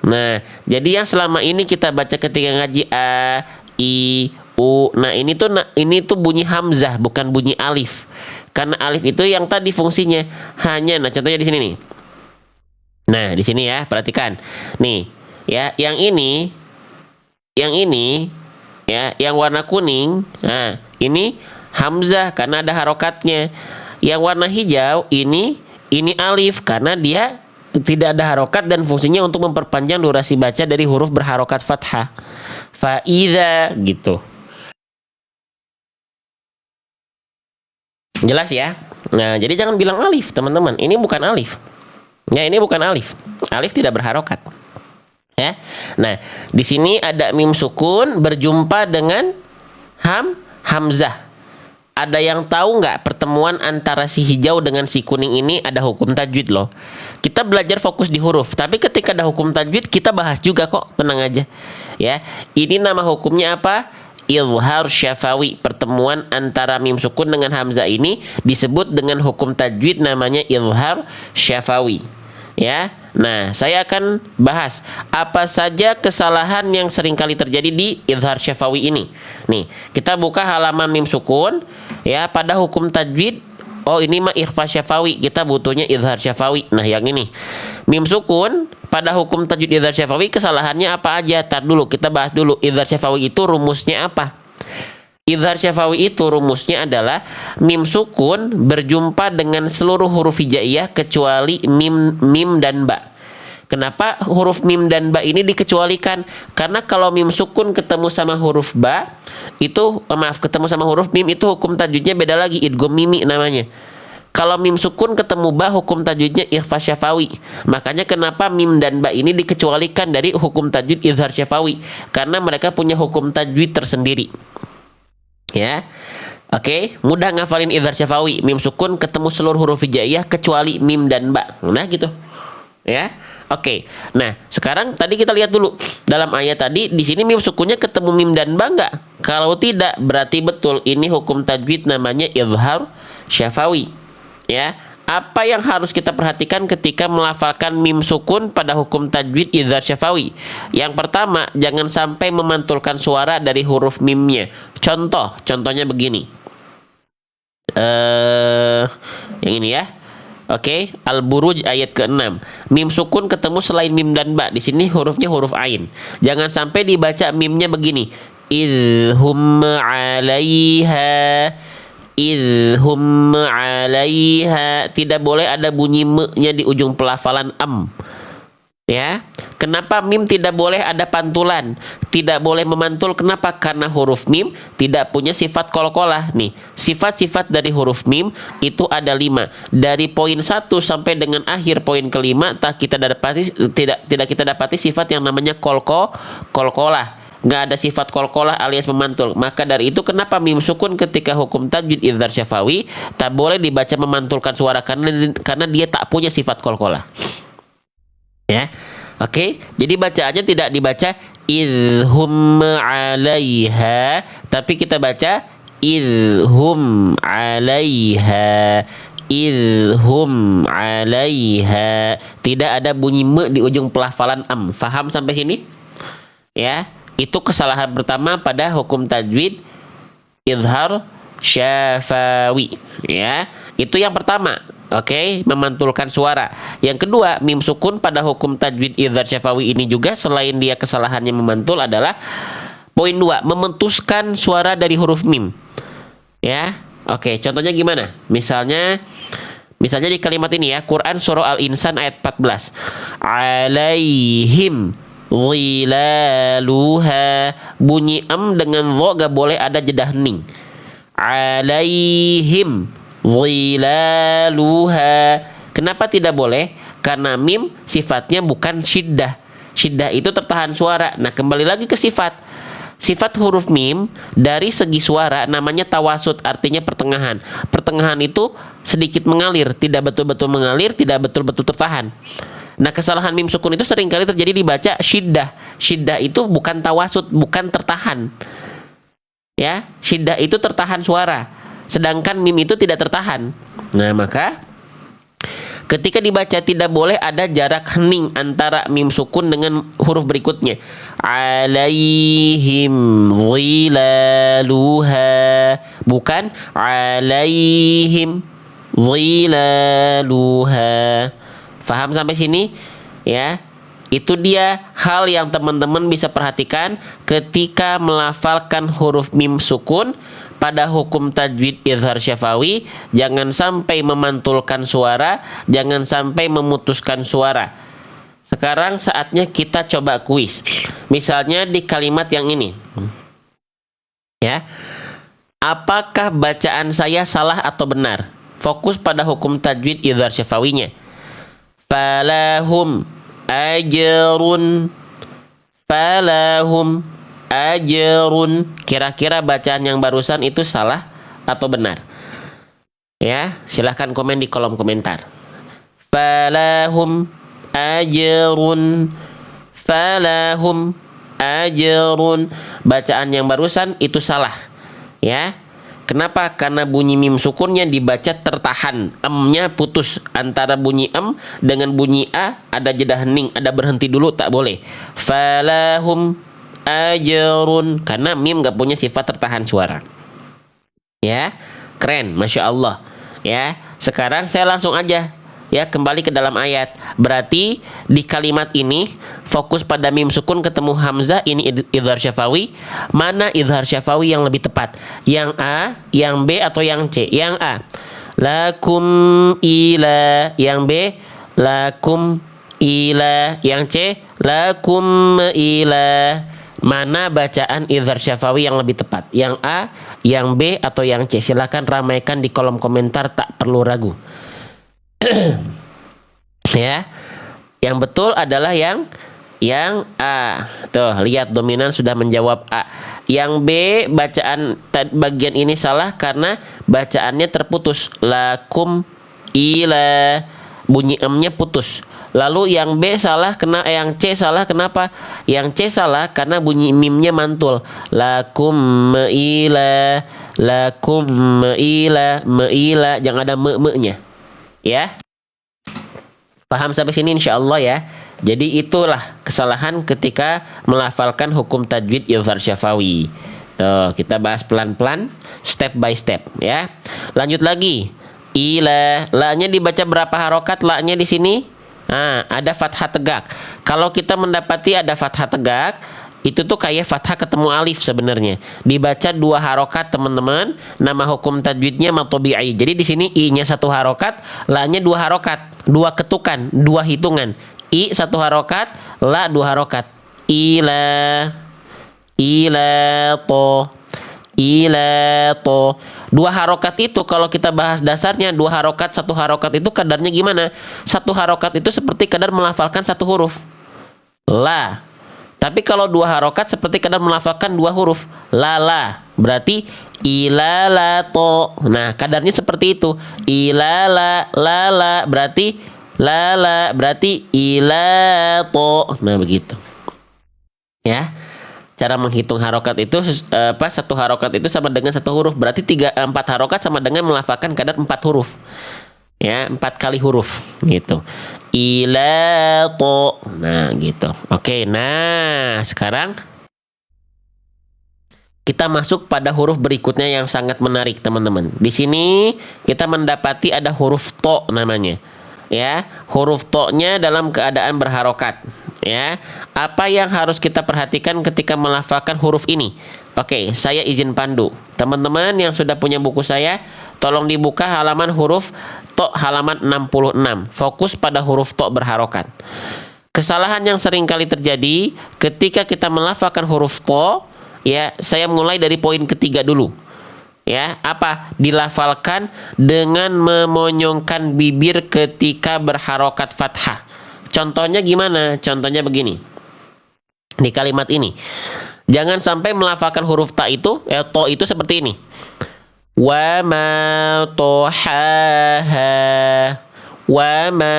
Nah, jadi yang selama ini kita baca ketika ngaji a, i, u. Nah, ini tuh bunyi hamzah, bukan bunyi alif. Karena alif itu yang tadi fungsinya hanya, nah contohnya di sini nih. Nah, di sini ya, perhatikan. Nih, ya, yang ini ya, yang warna kuning. Nah, ini hamzah karena ada harokatnya. Yang warna hijau ini alif karena dia tidak ada harokat dan fungsinya untuk memperpanjang durasi baca dari huruf berharokat fathah. Faiza gitu. Jelas ya? Nah, jadi jangan bilang alif, teman-teman. Ini bukan alif. Ya, ini bukan alif. Alif tidak berharokat. Ya. Nah, di sini ada mim sukun berjumpa dengan hamzah. Ada yang tahu nggak pertemuan antara si hijau dengan si kuning ini ada hukum tajwid loh. Kita belajar fokus di huruf, tapi ketika ada hukum tajwid kita bahas juga kok, tenang aja. Ya, ini nama hukumnya apa? Izhar syafawi. Pertemuan antara mim sukun dengan hamzah ini disebut dengan hukum tajwid namanya izhar syafawi. Ya. Nah, saya akan bahas apa saja kesalahan yang seringkali terjadi di izhar syafawi ini. Nih, kita buka halaman mim sukun ya pada hukum tajwid. Oh, ini mah ikhfa syafawi, kita butuhnya izhar syafawi. Nah, yang ini mim sukun pada hukum tajwid izhar syafawi kesalahannya apa aja? Tar dulu, kita bahas dulu izhar syafawi itu rumusnya apa? Izhar syafawi itu rumusnya adalah mim sukun berjumpa dengan seluruh huruf hijaiyah kecuali mim dan ba. Kenapa huruf mim dan ba ini dikecualikan? Karena kalau mim sukun ketemu sama huruf ba itu ketemu sama huruf mim itu hukum tajwidnya beda lagi, idgham mimi namanya. Kalau mim sukun ketemu ba hukum tajwidnya ikhfa syafawi. Makanya kenapa mim dan ba ini dikecualikan dari hukum tajwid izhar syafawi? Karena mereka punya hukum tajwid tersendiri. Ya, oke, mudah ngafalin izhar syafawi. Mim sukun ketemu seluruh huruf hijaiyah kecuali mim dan ba. Nah gitu, ya. Oke, nah sekarang tadi kita lihat dulu dalam ayat tadi di sini mim sukunnya ketemu mim dan ba nggak? Kalau tidak berarti betul ini hukum tajwid namanya izhar syafawi. Ya, apa yang harus kita perhatikan ketika melafalkan mim sukun pada hukum tajwid izhar syafawi? Yang pertama, jangan sampai memantulkan suara dari huruf mimnya. Contohnya begini. Yang ini ya. Oke, Al-Buruj ayat ke-6. Mim sukun ketemu selain mim dan ba. Di sini hurufnya huruf ain. Jangan sampai dibaca mimnya begini. Idhum 'alaiha. Idhum 'alaiha. Tidak boleh ada bunyi me-nya di ujung pelafalan am. Ya, kenapa mim tidak boleh ada pantulan, tidak boleh memantul? Kenapa? Karena huruf mim tidak punya sifat qalqalah. Nih, sifat-sifat dari huruf mim itu ada 5. Dari poin 1 sampai dengan akhir poin kelima, tidak kita dapati sifat yang namanya qalqalah. Nggak ada sifat qalqalah alias memantul. Maka dari itu kenapa mim sukun ketika hukum tajwid idhar syafawi tak boleh dibaca memantulkan suara, karena dia tak punya sifat qalqalah. Ya, oke. Jadi bacaannya tidak dibaca idhum 'alaiha, tapi kita baca idhum 'alaiha, idhum 'alaiha. Tidak ada bunyi me di ujung pelafalan am. Faham sampai sini? Ya, itu kesalahan pertama pada hukum tajwid idhar syafawi. Ya, itu yang pertama. Oke, memantulkan suara. Yang kedua, mim sukun pada hukum tajwid idhar syafawi ini juga selain dia kesalahannya memantul adalah poin 2, memutuskan suara dari huruf mim. Ya. Oke, contohnya gimana? Misalnya di kalimat ini ya, Quran surah Al-Insan ayat 14. Alaihim dhilaluha. Bunyi dengan dha gak boleh ada jeda hening. Alaihim dhilaluha. Kenapa tidak boleh? Karena mim sifatnya bukan syiddah. Syiddah itu tertahan suara. Nah, kembali lagi ke sifat. Sifat huruf mim dari segi suara namanya tawasud, artinya pertengahan. Pertengahan itu sedikit mengalir, tidak betul-betul mengalir, tidak betul-betul tertahan. Nah, kesalahan mim sukun itu seringkali terjadi dibaca syiddah. Syiddah itu bukan tawasud, bukan tertahan. Ya, syiddah itu tertahan suara. Sedangkan mim itu tidak tertahan. Nah, maka ketika dibaca tidak boleh ada jarak hening antara mim sukun dengan huruf berikutnya. Alaihim dhilaluha. Bukan alaihim dhilaluha. Faham sampai sini? Ya. Itu dia hal yang teman-teman bisa perhatikan ketika melafalkan huruf mim sukun pada hukum tajwid idhar syafawi. Jangan sampai memantulkan suara, jangan sampai memutuskan suara. Sekarang saatnya kita coba kuis. Misalnya di kalimat yang ini. Ya. Apakah bacaan saya salah atau benar? Fokus pada hukum tajwid idhar syafawinya. Falahum ajrun, falahum ajrun. Kira-kira bacaan yang barusan itu salah atau benar? Ya, silahkan komen di kolom komentar. Falahum ajrun, falahum ajrun. Bacaan yang barusan itu salah. Ya. Kenapa? Karena bunyi mim sukunnya dibaca tertahan, emnya putus. Antara bunyi em dengan bunyi a ada jeda hening, ada berhenti dulu, tak boleh. Falahum ajrun, karena mim gak punya sifat tertahan suara. Ya, keren, masya Allah. Ya, sekarang saya langsung aja ya kembali ke dalam ayat. Berarti di kalimat ini fokus pada mim sukun ketemu hamzah, ini idhar syafawi. Mana idhar syafawi yang lebih tepat? Yang A, yang B, atau yang C? Yang A, lakum ila. Yang B, lakum ila. Yang C, lakum ila. Mana bacaan idhar syafawi yang lebih tepat? Yang A, yang B, atau yang C? Silakan ramaikan di kolom komentar, tak perlu ragu. Ya, yang betul adalah yang A. Tuh, lihat dominan sudah menjawab A. Yang B, bacaan bagian ini salah karena bacaannya terputus. Lakum ila, bunyi emnya putus. Lalu yang B salah, yang C salah, kenapa? Yang C salah karena bunyi mimnya mantul. Lakum ila, lakum ila, meila, jangan ada me-nya. Ya, paham sampai sini insyaallah ya. Jadi itulah kesalahan ketika melafalkan hukum tajwid idhar syafawi. Tuh, kita bahas pelan-pelan, step by step ya. Lanjut lagi. Ila, la-nya dibaca berapa harokat la-nya di sini? Nah, ada fathah tegak. Kalau kita mendapati ada fathah tegak, itu tuh kayak fathah ketemu alif sebenarnya. Dibaca 2 harokat teman-teman. Nama hukum tajwidnya matobi'i. Jadi di sini i-nya 1 harokat, la-nya 2 harokat, 2 ketukan, 2 hitungan. I 1 harokat, la 2 harokat. Ila to. Ila to. 2 harokat itu kalau kita bahas dasarnya, 2 harokat, 1 harokat itu kadarnya gimana? 1 harokat itu seperti kadar melafalkan 1 huruf. La. Tapi kalau 2 harokat seperti kadar melafalkan 2 huruf. La. Berarti ilalato. Nah, kadarnya seperti itu. Lala. Berarti lala. Berarti ilato. Nah, begitu. Ya. Cara menghitung harokat itu 1 harokat itu sama dengan 1 huruf. Berarti 4 harokat sama dengan melafalkan kadar 4 huruf. Ya, 4 kali huruf gitu. Ilato. Nah, gitu. Oke, nah sekarang kita masuk pada huruf berikutnya yang sangat menarik, teman-teman. Di sini kita mendapati ada huruf to namanya. Ya, huruf to-nya dalam keadaan berharokat. Ya, apa yang harus kita perhatikan ketika melafalkan huruf ini? Oke, saya izin pandu. Teman-teman yang sudah punya buku saya, tolong dibuka halaman huruf to halaman 66. Fokus pada huruf to berharokat. Kesalahan yang sering kali terjadi ketika kita melafalkan huruf to, ya, saya mulai dari poin ketiga dulu. Ya, apa? Dilafalkan dengan memonyongkan bibir ketika berharokat fathah. Contohnya gimana? Contohnya begini. Di kalimat ini. Jangan sampai melafalkan huruf ta itu, to itu seperti ini. Wa ma tohaha. Wa ma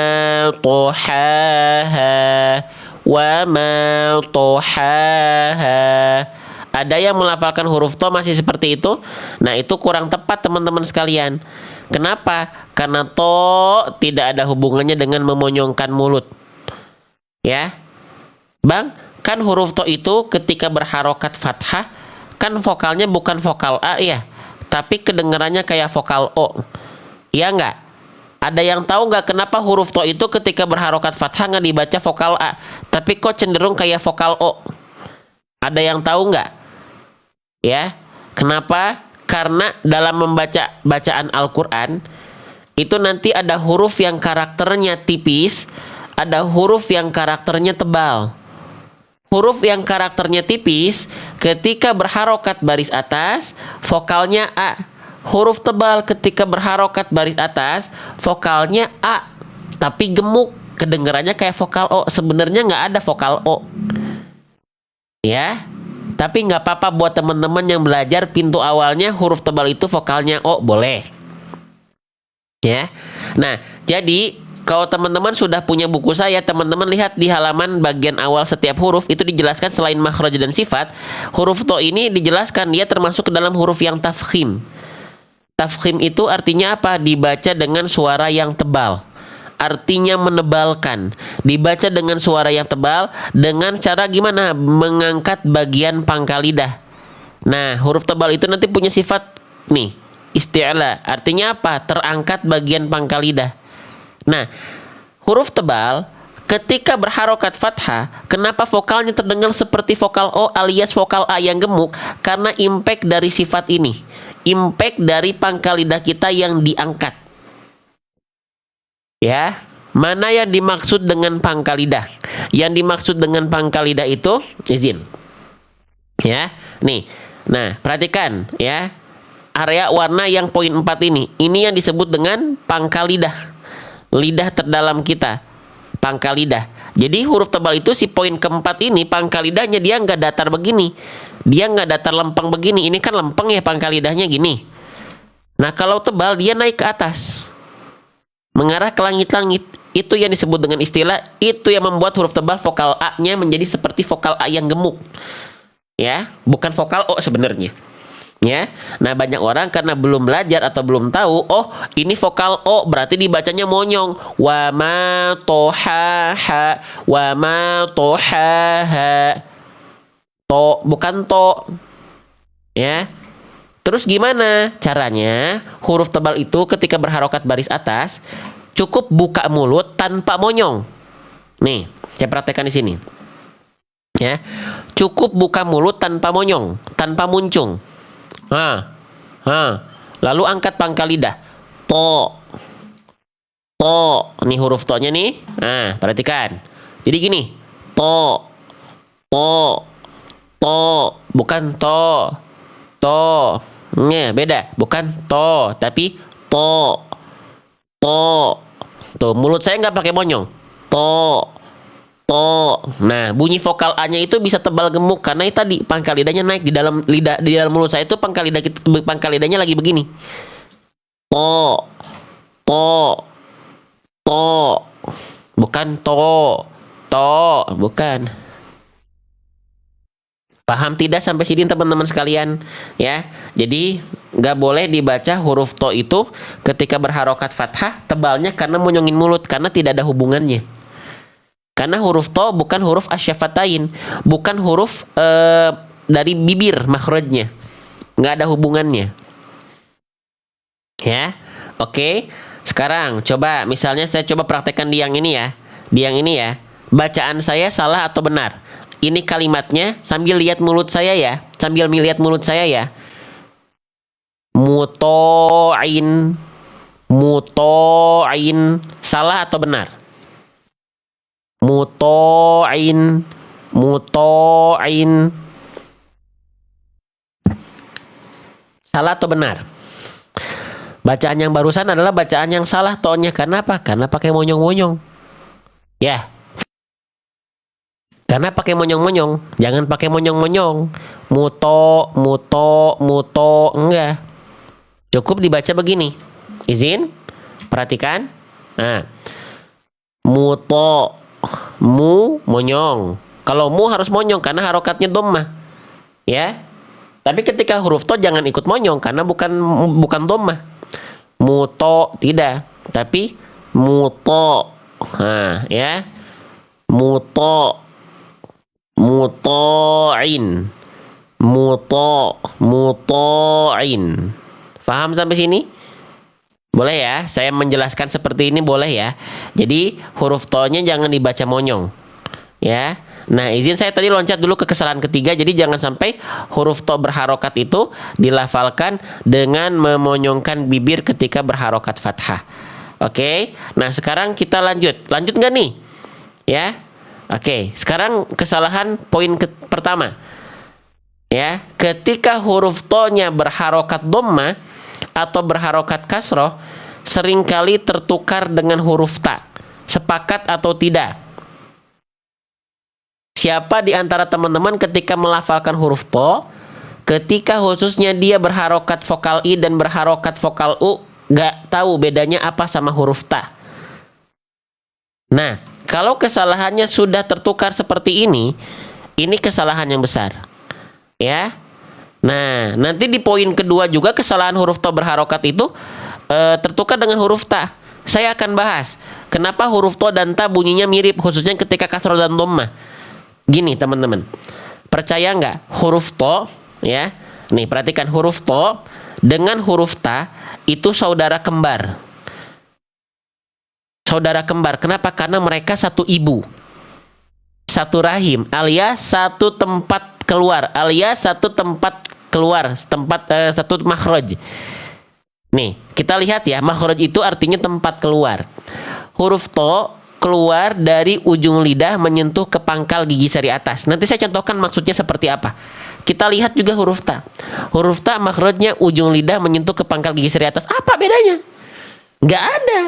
tohaha. Wa ma tohaha. Ada yang melafalkan huruf to masih seperti itu. Nah, itu kurang tepat, teman-teman sekalian. Kenapa? Karena to tidak ada hubungannya dengan memonyongkan mulut. Ya. Bang, kan huruf to itu ketika berharokat fathah, kan vokalnya bukan vokal A ya, tapi kedengarannya kayak vokal O. Iya nggak? Ada yang tahu nggak kenapa huruf to itu ketika berharokat fathah nggak dibaca vokal A, tapi kok cenderung kayak vokal O? Ada yang tahu nggak? Ya, kenapa? Karena dalam membaca bacaan Al-Quran itu nanti ada huruf yang karakternya tipis, ada huruf yang karakternya tebal. Huruf yang karakternya tipis ketika berharokat baris atas vokalnya A. Huruf tebal ketika berharokat baris atas vokalnya A, tapi gemuk, kedengarannya kayak vokal O. Sebenarnya nggak ada vokal O. Ya, tapi nggak apa-apa buat teman-teman yang belajar pintu awalnya huruf tebal itu vokalnya O, boleh. Ya, nah jadi kalau teman-teman sudah punya buku saya, teman-teman lihat di halaman bagian awal setiap huruf itu dijelaskan selain makhraj dan sifat, huruf to ini dijelaskan dia termasuk ke dalam huruf yang tafkhim. Tafkhim itu artinya apa? Dibaca dengan suara yang tebal. Artinya menebalkan. Dibaca dengan suara yang tebal dengan cara gimana? Mengangkat bagian pangkal lidah. Nah, huruf tebal itu nanti punya sifat nih, isti'la. Artinya apa? Terangkat bagian pangkal lidah. Nah, huruf tebal ketika berharokat fathah, kenapa vokalnya terdengar seperti vokal O alias vokal A yang gemuk? Karena impact dari sifat ini, impact dari pangkal lidah kita yang diangkat. Ya, mana yang dimaksud dengan pangkal lidah? Yang dimaksud dengan pangkal lidah itu, izin. Ya, nih. Nah, perhatikan ya. Area warna yang poin 4 ini yang disebut dengan pangkal lidah. Lidah terdalam kita, pangkal lidah. Jadi huruf tebal itu si poin keempat ini pangkal lidahnya dia nggak datar begini, dia nggak datar lempeng begini. Ini kan lempeng ya pangkal lidahnya gini. Nah kalau tebal dia naik ke atas, mengarah ke langit-langit. Itu yang disebut dengan istilah, itu yang membuat huruf tebal vokal A-nya menjadi seperti vokal A yang gemuk. Ya, bukan vokal O sebenarnya. Ya, nah banyak orang karena belum belajar atau belum tahu, oh ini vokal O berarti dibacanya monyong. Wa ma tohaha, wa ma tohaha. To bukan to. Ya. Terus gimana caranya? Huruf tebal itu ketika berharokat baris atas cukup buka mulut tanpa monyong. Nih, saya praktekkan di sini. Ya, cukup buka mulut tanpa monyong, tanpa muncung. Lalu angkat pangkal lidah. To. Nih huruf to-nya nih. Nah, perhatikan. Jadi gini, to, to, to, bukan to, to. Beda, bukan to, tapi to, to. Tuh, mulut saya nggak pakai monyong. To, to. Nah, bunyi vokal A-nya itu bisa tebal gemuk karena itu tadi pangkal lidahnya naik di dalam lidah, di dalam mulut saya itu pangkal lidahnya lagi begini. To, to, to. Bukan to, bukan. Paham tidak sampai sini teman-teman sekalian? Ya, jadi nggak boleh dibaca huruf to itu ketika berharokat fathah tebalnya karena monyongin mulut, karena tidak ada hubungannya. Karena huruf to bukan huruf asyafatain, bukan huruf dari bibir makhrajnya, nggak ada hubungannya. Ya, oke. Sekarang coba, misalnya saya coba praktekkan di yang ini ya, di yang ini ya. Bacaan saya salah atau benar? Ini kalimatnya sambil lihat mulut saya ya, sambil melihat mulut saya ya. Muto'in, muto'in, salah atau benar? Muto'in, muto'in, salah atau benar? Bacaan yang barusan adalah bacaan yang salah to'nya. Karena apa? Karena pakai monyong-monyong. Ya. Karena pakai monyong-monyong. Jangan pakai monyong-monyong. Muto, muto, muto. Enggak. Cukup dibaca begini. Izin? Perhatikan. Nah. Muto. Mu, monyong. Kalau mu harus monyong karena harokatnya dhammah. Ya. Tapi ketika huruf to jangan ikut monyong karena bukan dhammah. Muto tidak, tapi muto. Nah, ya. Muto, muto'in, muto'in. Paham sampai sini? Boleh ya? Saya menjelaskan seperti ini boleh ya? Jadi huruf to-nya jangan dibaca monyong. Ya. Nah, izin saya tadi loncat dulu ke kesalahan ketiga. Jadi jangan sampai huruf to berharokat itu dilafalkan dengan memonyongkan bibir ketika berharokat fathah. Oke. Nah, sekarang kita lanjut. Lanjut nggak nih? Ya. Oke. Sekarang kesalahan poin pertama. Ya, ketika huruf to-nya berharokat dhammah atau berharokat kasroh, seringkali tertukar dengan huruf ta. Sepakat atau tidak? Siapa di antara teman-teman ketika melafalkan huruf to, ketika khususnya dia berharokat vokal i dan berharokat vokal u, gak tahu bedanya apa sama huruf ta? Nah, kalau kesalahannya sudah tertukar seperti ini kesalahan yang besar. Ya. Nah, nanti di poin kedua juga kesalahan huruf to berharokat itu tertukar dengan huruf ta. Saya akan bahas kenapa huruf to dan ta bunyinya mirip, khususnya ketika kasroh dan dhammah. Gini teman-teman, percaya nggak huruf to, ya, nih perhatikan huruf to dengan huruf ta itu saudara kembar. Saudara kembar, kenapa? Karena mereka satu ibu, satu rahim, alias satu tempat keluar, alias satu tempat keluar, satu makhraj. Nih, kita lihat ya, makhraj itu artinya tempat keluar. Huruf to keluar dari ujung lidah menyentuh ke pangkal gigi seri atas. Nanti saya contohkan maksudnya seperti apa. Kita lihat juga huruf ta. Huruf ta makhrajnya ujung lidah menyentuh ke pangkal gigi seri atas. Apa bedanya? Nggak ada.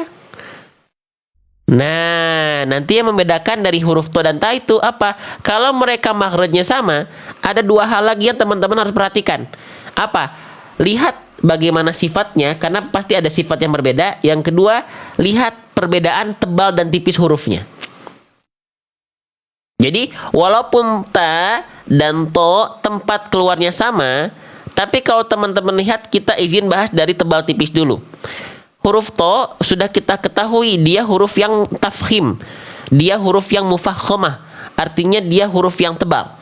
Nah, nanti yang membedakan dari huruf to dan ta itu apa? Kalau mereka makhrajnya sama, ada dua hal lagi yang teman-teman harus perhatikan. Apa? Lihat bagaimana sifatnya, karena pasti ada sifat yang berbeda. Yang kedua, lihat perbedaan tebal dan tipis hurufnya. Jadi, walaupun ta dan to tempat keluarnya sama, tapi kalau teman-teman lihat, kita izin bahas dari tebal tipis dulu. Huruf to sudah kita ketahui dia huruf yang tafkhim, dia huruf yang mufakhamah, artinya dia huruf yang tebal.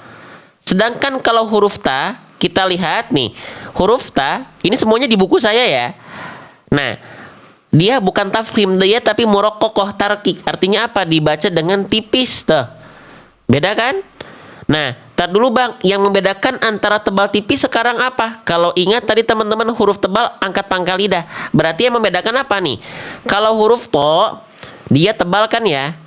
Sedangkan kalau huruf ta, kita lihat nih, huruf ta ini semuanya di buku saya ya. Nah, dia bukan tafkhim dia tapi muraqqaqah tarkik, artinya apa? Dibaca dengan tipis tuh. Beda kan? Nah, tar dulu Bang, yang membedakan antara tebal tipis sekarang apa? Kalau ingat tadi teman-teman huruf tebal angkat pangkal lidah. Berarti yang membedakan apa nih? Kalau huruf to dia tebal kan ya?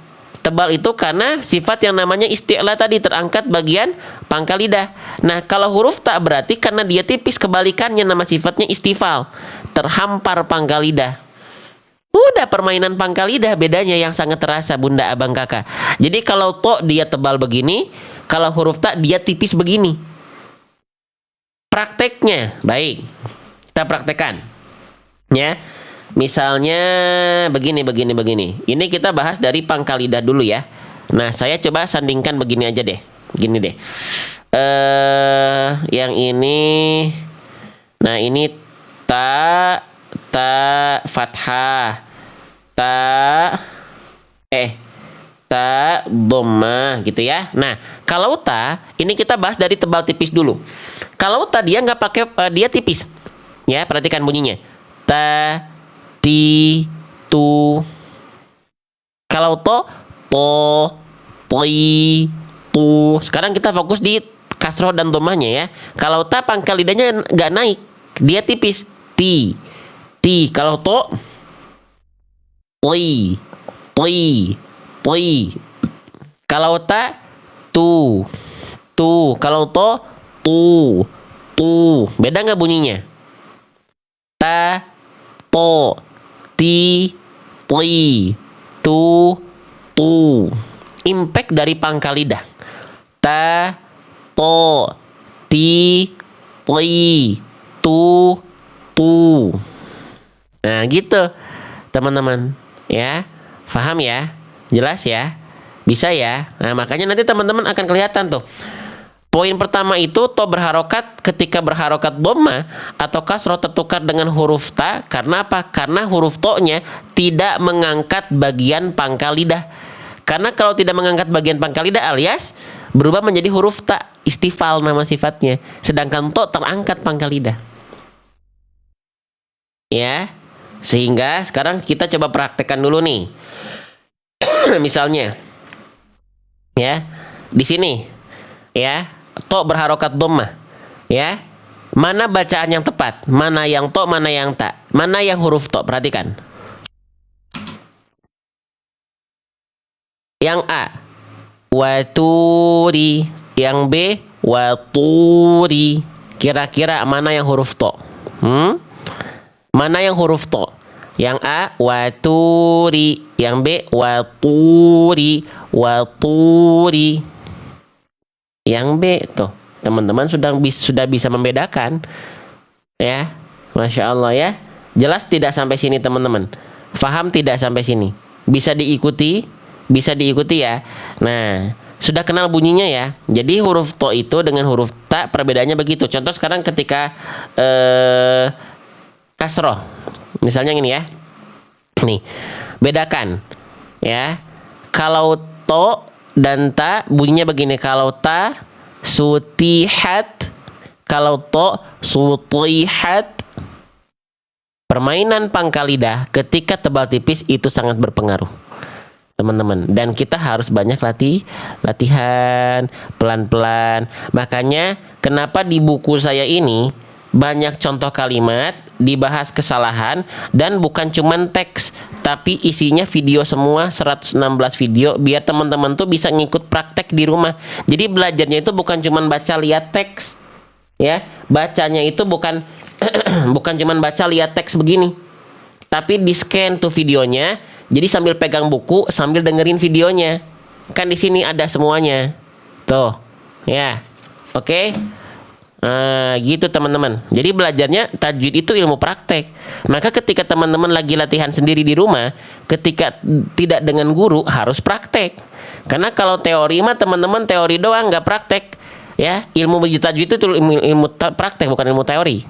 Tebal itu karena sifat yang namanya isti'la tadi, terangkat bagian pangkal lidah. Nah, kalau huruf ta berarti karena dia tipis, kebalikannya nama sifatnya istifal, terhampar pangkal lidah. Udah permainan pangkal lidah, bedanya yang sangat terasa bunda, abang, kakak. Jadi kalau to dia tebal begini, kalau huruf ta dia tipis begini. Prakteknya, baik. Kita praktekkan. Ya. Misalnya begini. Ini kita bahas dari pangkal lidah dulu ya. Nah, saya coba sandingkan begini aja deh. Gini deh. Yang ini, nah ini ta fathah, ta dhammah gitu ya. Nah, kalau ta ini kita bahas dari tebal tipis dulu. Kalau ta dia nggak pakai dia tipis. Ya, perhatikan bunyinya. Ta, ti, tu. Kalau to, ti, tu. Sekarang kita fokus di kasroh dan domahnya ya. Kalau ta pangkal lidahnya nggak naik, dia tipis. Ti. Kalau to, ti. Kalau ta, tu. Kalau to, tu. Beda nggak bunyinya? Ta, to, ti, tu. Impact dari pangkal lidah. Ta, to, ti, tu. Nah, gitu teman-teman ya. Paham ya? Jelas ya? Bisa ya? Nah, makanya nanti teman-teman akan kelihatan tuh. Poin pertama itu to berharokat, ketika berharokat dhamma atau kasroh tertukar dengan huruf ta. Karena apa? Karena huruf to-nya tidak mengangkat bagian pangkal lidah. Karena kalau tidak mengangkat bagian pangkal lidah alias berubah menjadi huruf ta, istifal nama sifatnya. Sedangkan to terangkat pangkal lidah. Ya. Sehingga sekarang kita coba praktekkan dulu nih. Misalnya ya, di sini ya, to berharokat dhammah ya. Mana bacaan yang tepat? Mana yang to, mana yang ta? Mana yang huruf to? Perhatikan. Yang A waturi, yang B waturi. Kira-kira mana yang huruf to? Mana yang huruf to? Yang A waturi, yang B waturi. Yang B tuh teman-teman sudah bisa membedakan ya. Masya Allah ya. Jelas tidak sampai sini teman-teman? Faham tidak sampai sini? Bisa diikuti ya. Nah, sudah kenal bunyinya ya. Jadi huruf to itu dengan huruf ta perbedaannya begitu. Contoh sekarang ketika kasroh, misalnya gini ya. Nih, bedakan ya. Kalau to dan ta bunyinya begini. Kalau ta sutihat, kalau to sutihat. Permainan pangkal lidah ketika tebal tipis itu sangat berpengaruh teman-teman, dan kita harus banyak latihan pelan-pelan. Makanya kenapa di buku saya ini banyak contoh kalimat, dibahas kesalahan, dan bukan cuman teks tapi isinya video semua, 116 video, biar teman-teman tuh bisa ngikut praktek di rumah. Jadi belajarnya itu bukan cuman baca lihat teks ya, bacanya itu bukan bukan cuman baca lihat teks begini, tapi di scan tuh videonya. Jadi sambil pegang buku sambil dengerin videonya. Kan di sini ada semuanya. Tuh. Ya. Oke. Gitu teman-teman. Jadi belajarnya tajwid itu ilmu praktek. Maka ketika teman-teman lagi latihan sendiri di rumah, ketika tidak dengan guru harus praktek. Karena kalau teori mah teman-teman teori doang nggak praktek. Ya, ilmu tajwid itu ilmu praktek bukan ilmu teori.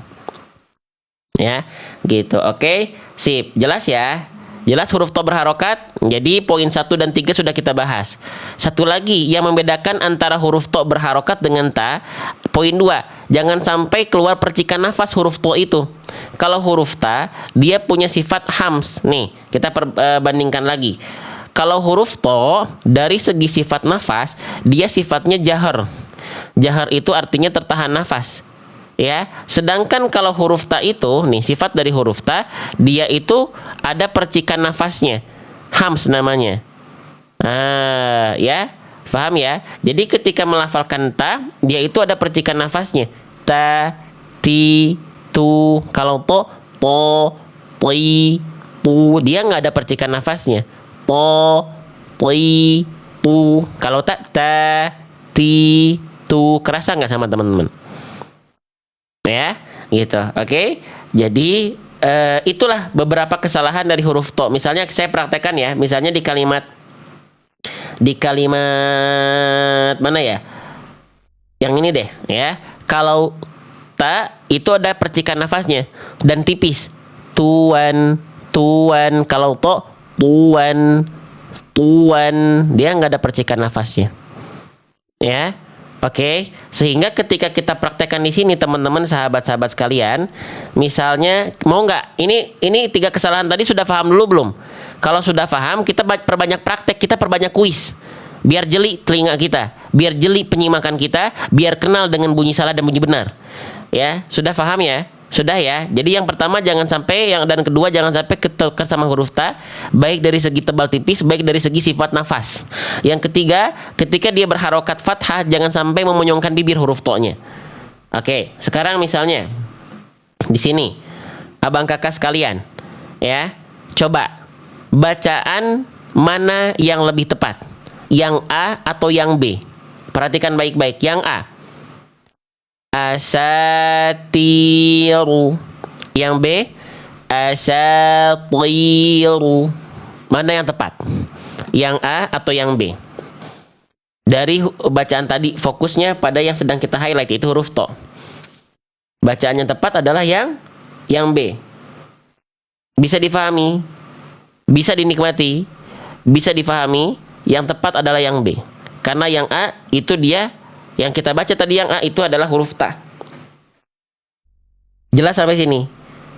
Ya, gitu. Oke. Sip. Jelas ya? Jelas huruf to berharokat. Jadi poin 1 dan 3 sudah kita bahas. Satu lagi yang membedakan antara huruf to berharokat dengan ta. Poin 2, jangan sampai keluar percikan nafas huruf to itu. Kalau huruf ta, dia punya sifat hams. Nih, kita bandingkan lagi. Kalau huruf to, dari segi sifat nafas, dia sifatnya jahar. Jahar itu artinya tertahan nafas. Ya, sedangkan kalau huruf ta itu, nih sifat dari huruf ta, dia itu ada percikan nafasnya, hams namanya. Ya, paham ya? Jadi ketika melafalkan ta, dia itu ada percikan nafasnya. Ta, ti, tu. Kalau to, ti, tu. Dia nggak ada percikan nafasnya. To, ti, tu. Kalau tak ta, ti, tu. Kerasa nggak sama teman-teman? Ya, gitu. Oke. Jadi itulah beberapa kesalahan dari huruf to. Misalnya saya praktekkan ya. Misalnya di kalimat mana ya? Yang ini deh ya. Kalau ta itu ada percikan nafasnya dan tipis. Tuan, tuan. Kalau to tuan, tuan. Dia nggak ada percikan nafasnya. Ya. Oke, sehingga ketika kita praktekkan di sini teman-teman sahabat-sahabat sekalian, misalnya mau nggak? Ini 3 kesalahan tadi sudah paham dulu belum? Kalau sudah paham, kita perbanyak praktek, kita perbanyak kuis. Biar jeli telinga kita, biar jeli penyimakan kita, biar kenal dengan bunyi salah dan bunyi benar. Ya, sudah paham ya? Sudah ya. Jadi yang pertama jangan sampai dan kedua jangan sampai ketukar sama huruf ta, baik dari segi tebal tipis, baik dari segi sifat nafas. Yang ketiga, ketika dia berharokat fathah jangan sampai memonyongkan bibir huruf to-nya. Oke, sekarang misalnya di sini abang kakak sekalian, ya. Coba bacaan mana yang lebih tepat? Yang A atau yang B? Perhatikan baik-baik. Yang A. Asatiru. Yang B, asatiru. Mana yang tepat? Yang A atau yang B? Dari bacaan tadi fokusnya pada yang sedang kita highlight, itu huruf to. Bacaan yang tepat adalah yang B. Bisa difahami, bisa dinikmati, bisa difahami. Yang tepat adalah yang B. Karena yang A itu dia yang kita baca tadi, yang A itu adalah huruf ta. Jelas sampai sini?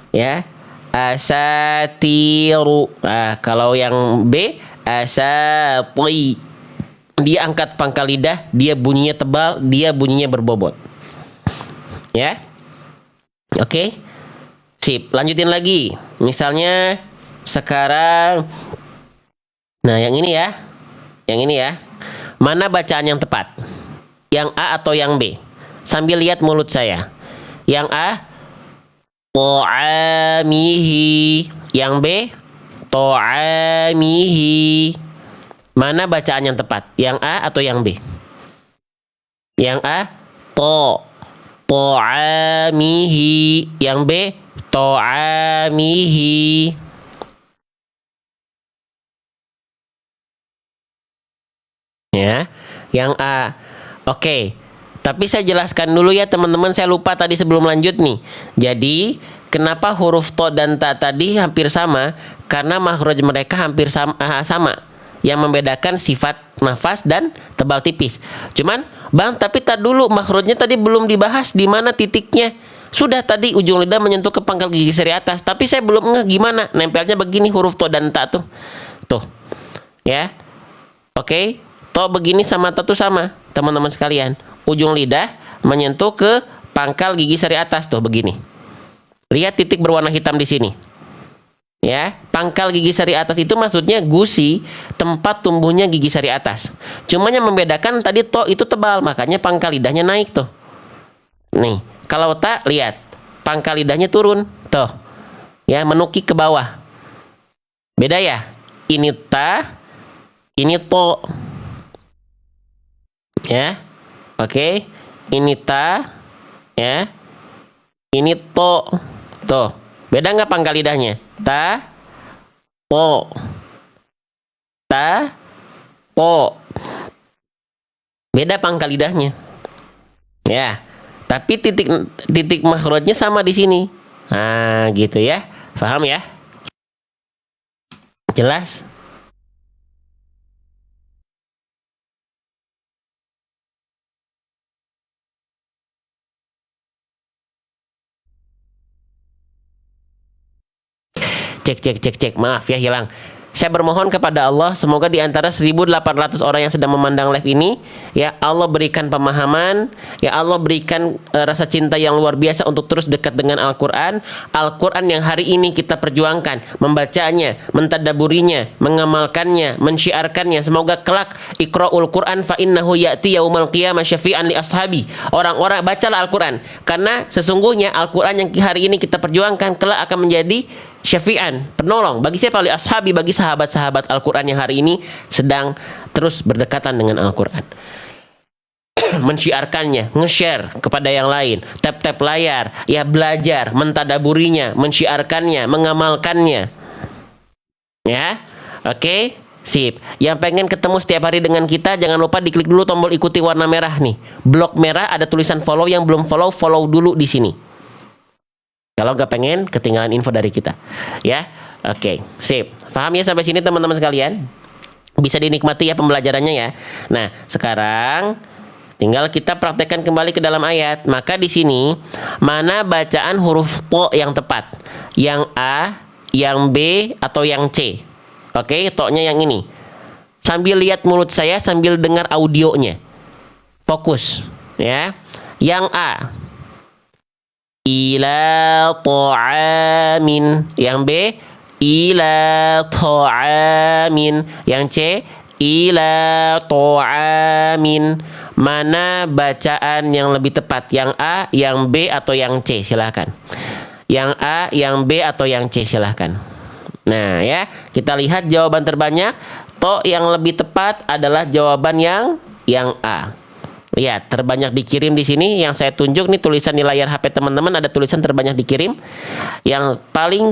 Ya. Asatiru. Nah, kalau yang B, asati. Dia angkat pangkal lidah, dia bunyinya tebal, dia bunyinya berbobot. Ya. Oke. Sip, lanjutin lagi. Misalnya sekarang yang ini ya. Yang ini ya. Mana bacaan yang tepat? Yang A atau yang B? Sambil lihat mulut saya. Yang A, to'amihi. Yang B, to'amihi. Mana bacaan yang tepat? Yang A atau yang B? Yang A, to'amihi. Yang B, to'amihi. Ya, yang A. Oke, tapi saya jelaskan dulu ya teman-teman, saya lupa tadi sebelum lanjut nih. Jadi, kenapa huruf to dan ta tadi hampir sama? Karena makhraj mereka hampir sama. Yang membedakan sifat nafas dan tebal tipis. Cuman, Bang, tapi tak dulu makhrajnya tadi belum dibahas di mana titiknya. Sudah tadi ujung lidah menyentuh ke pangkal gigi seri atas, tapi saya belum ngeh gimana nempelnya begini huruf to dan ta tuh. Tuh. Ya. Oke. To begini sama ta tuh sama, teman-teman sekalian. Ujung lidah menyentuh ke pangkal gigi seri atas tuh begini. Lihat titik berwarna hitam di sini. Ya, pangkal gigi seri atas itu maksudnya gusi, tempat tumbuhnya gigi seri atas. Cuma yang membedakan tadi to itu tebal, makanya pangkal lidahnya naik tuh. Nih, kalau ta lihat pangkal lidahnya turun tuh. Ya, menukik ke bawah. Beda ya? Ini ta, ini to. Ya, oke. Ini ta, ya. Ini to, tuh. Beda nggak pangkal lidahnya? Ta, to, ta, to. Beda pangkal lidahnya. Ya, tapi titik makhrajnya sama di sini. Nah, gitu ya. Paham ya? Jelas? Cek. Maaf ya hilang. Saya bermohon kepada Allah, semoga di antara 1.800 orang yang sedang memandang live ini, ya Allah berikan pemahaman, ya Allah berikan rasa cinta yang luar biasa untuk terus dekat dengan Al-Quran. Al-Quran yang hari ini kita perjuangkan, membacanya, mentadaburinya, mengamalkannya, mensyiarkannya. Semoga kelak iqra'ul Quran fa innahu ya'ti yaumal qiyamah syafi'an li ashabi. Orang-orang bacalah Al-Quran, karena sesungguhnya Al-Quran yang hari ini kita perjuangkan kelak akan menjadi syafi'an, penolong bagi siapa? Li ashabi, bagi sahabat-sahabat Al-Quran yang hari ini sedang terus berdekatan dengan Al-Quran. Mensyiarkannya, nge-share kepada yang lain, tap-tap layar, ya belajar, mentadaburinya, mensyiarkannya, mengamalkannya. Ya, oke, sip. Yang pengen ketemu setiap hari dengan kita, jangan lupa diklik dulu tombol ikuti warna merah nih. Blok merah ada tulisan follow, yang belum follow, follow dulu di sini. Kalau nggak pengen ketinggalan info dari kita, ya. Oke, sip. Paham ya sampai sini teman-teman sekalian? Bisa dinikmati ya pembelajarannya ya. Nah, sekarang tinggal kita praktekkan kembali ke dalam ayat. Maka di sini mana bacaan huruf to yang tepat? Yang A, yang B, atau yang C? Oke, to-nya yang ini. Sambil lihat mulut saya, sambil dengar audionya. Fokus, ya. Yang A, ila ta'amin. Yang B, ila ta'amin. Yang C, ila ta'amin. Mana bacaan yang lebih tepat? Yang A, yang B, atau yang C? Silahkan. Yang A, yang B, atau yang C? Silahkan. Nah ya, kita lihat jawaban terbanyak. To yang lebih tepat adalah jawaban yang A. Lihat, terbanyak dikirim di sini yang saya tunjuk nih, tulisan di layar HP teman-teman ada tulisan terbanyak dikirim. Yang paling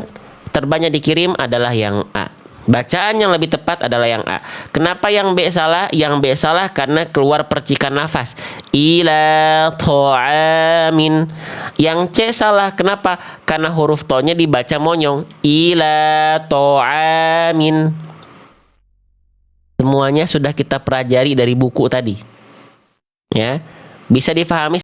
terbanyak dikirim adalah yang A. Bacaan yang lebih tepat adalah yang A. Kenapa yang B salah? Yang B salah karena keluar percikan nafas. Ila ta'amin. Yang C salah. Kenapa? Karena huruf to-nya dibaca monyong. Ila ta'amin. Semuanya sudah kita pelajari dari buku tadi. Ya, bisa difahami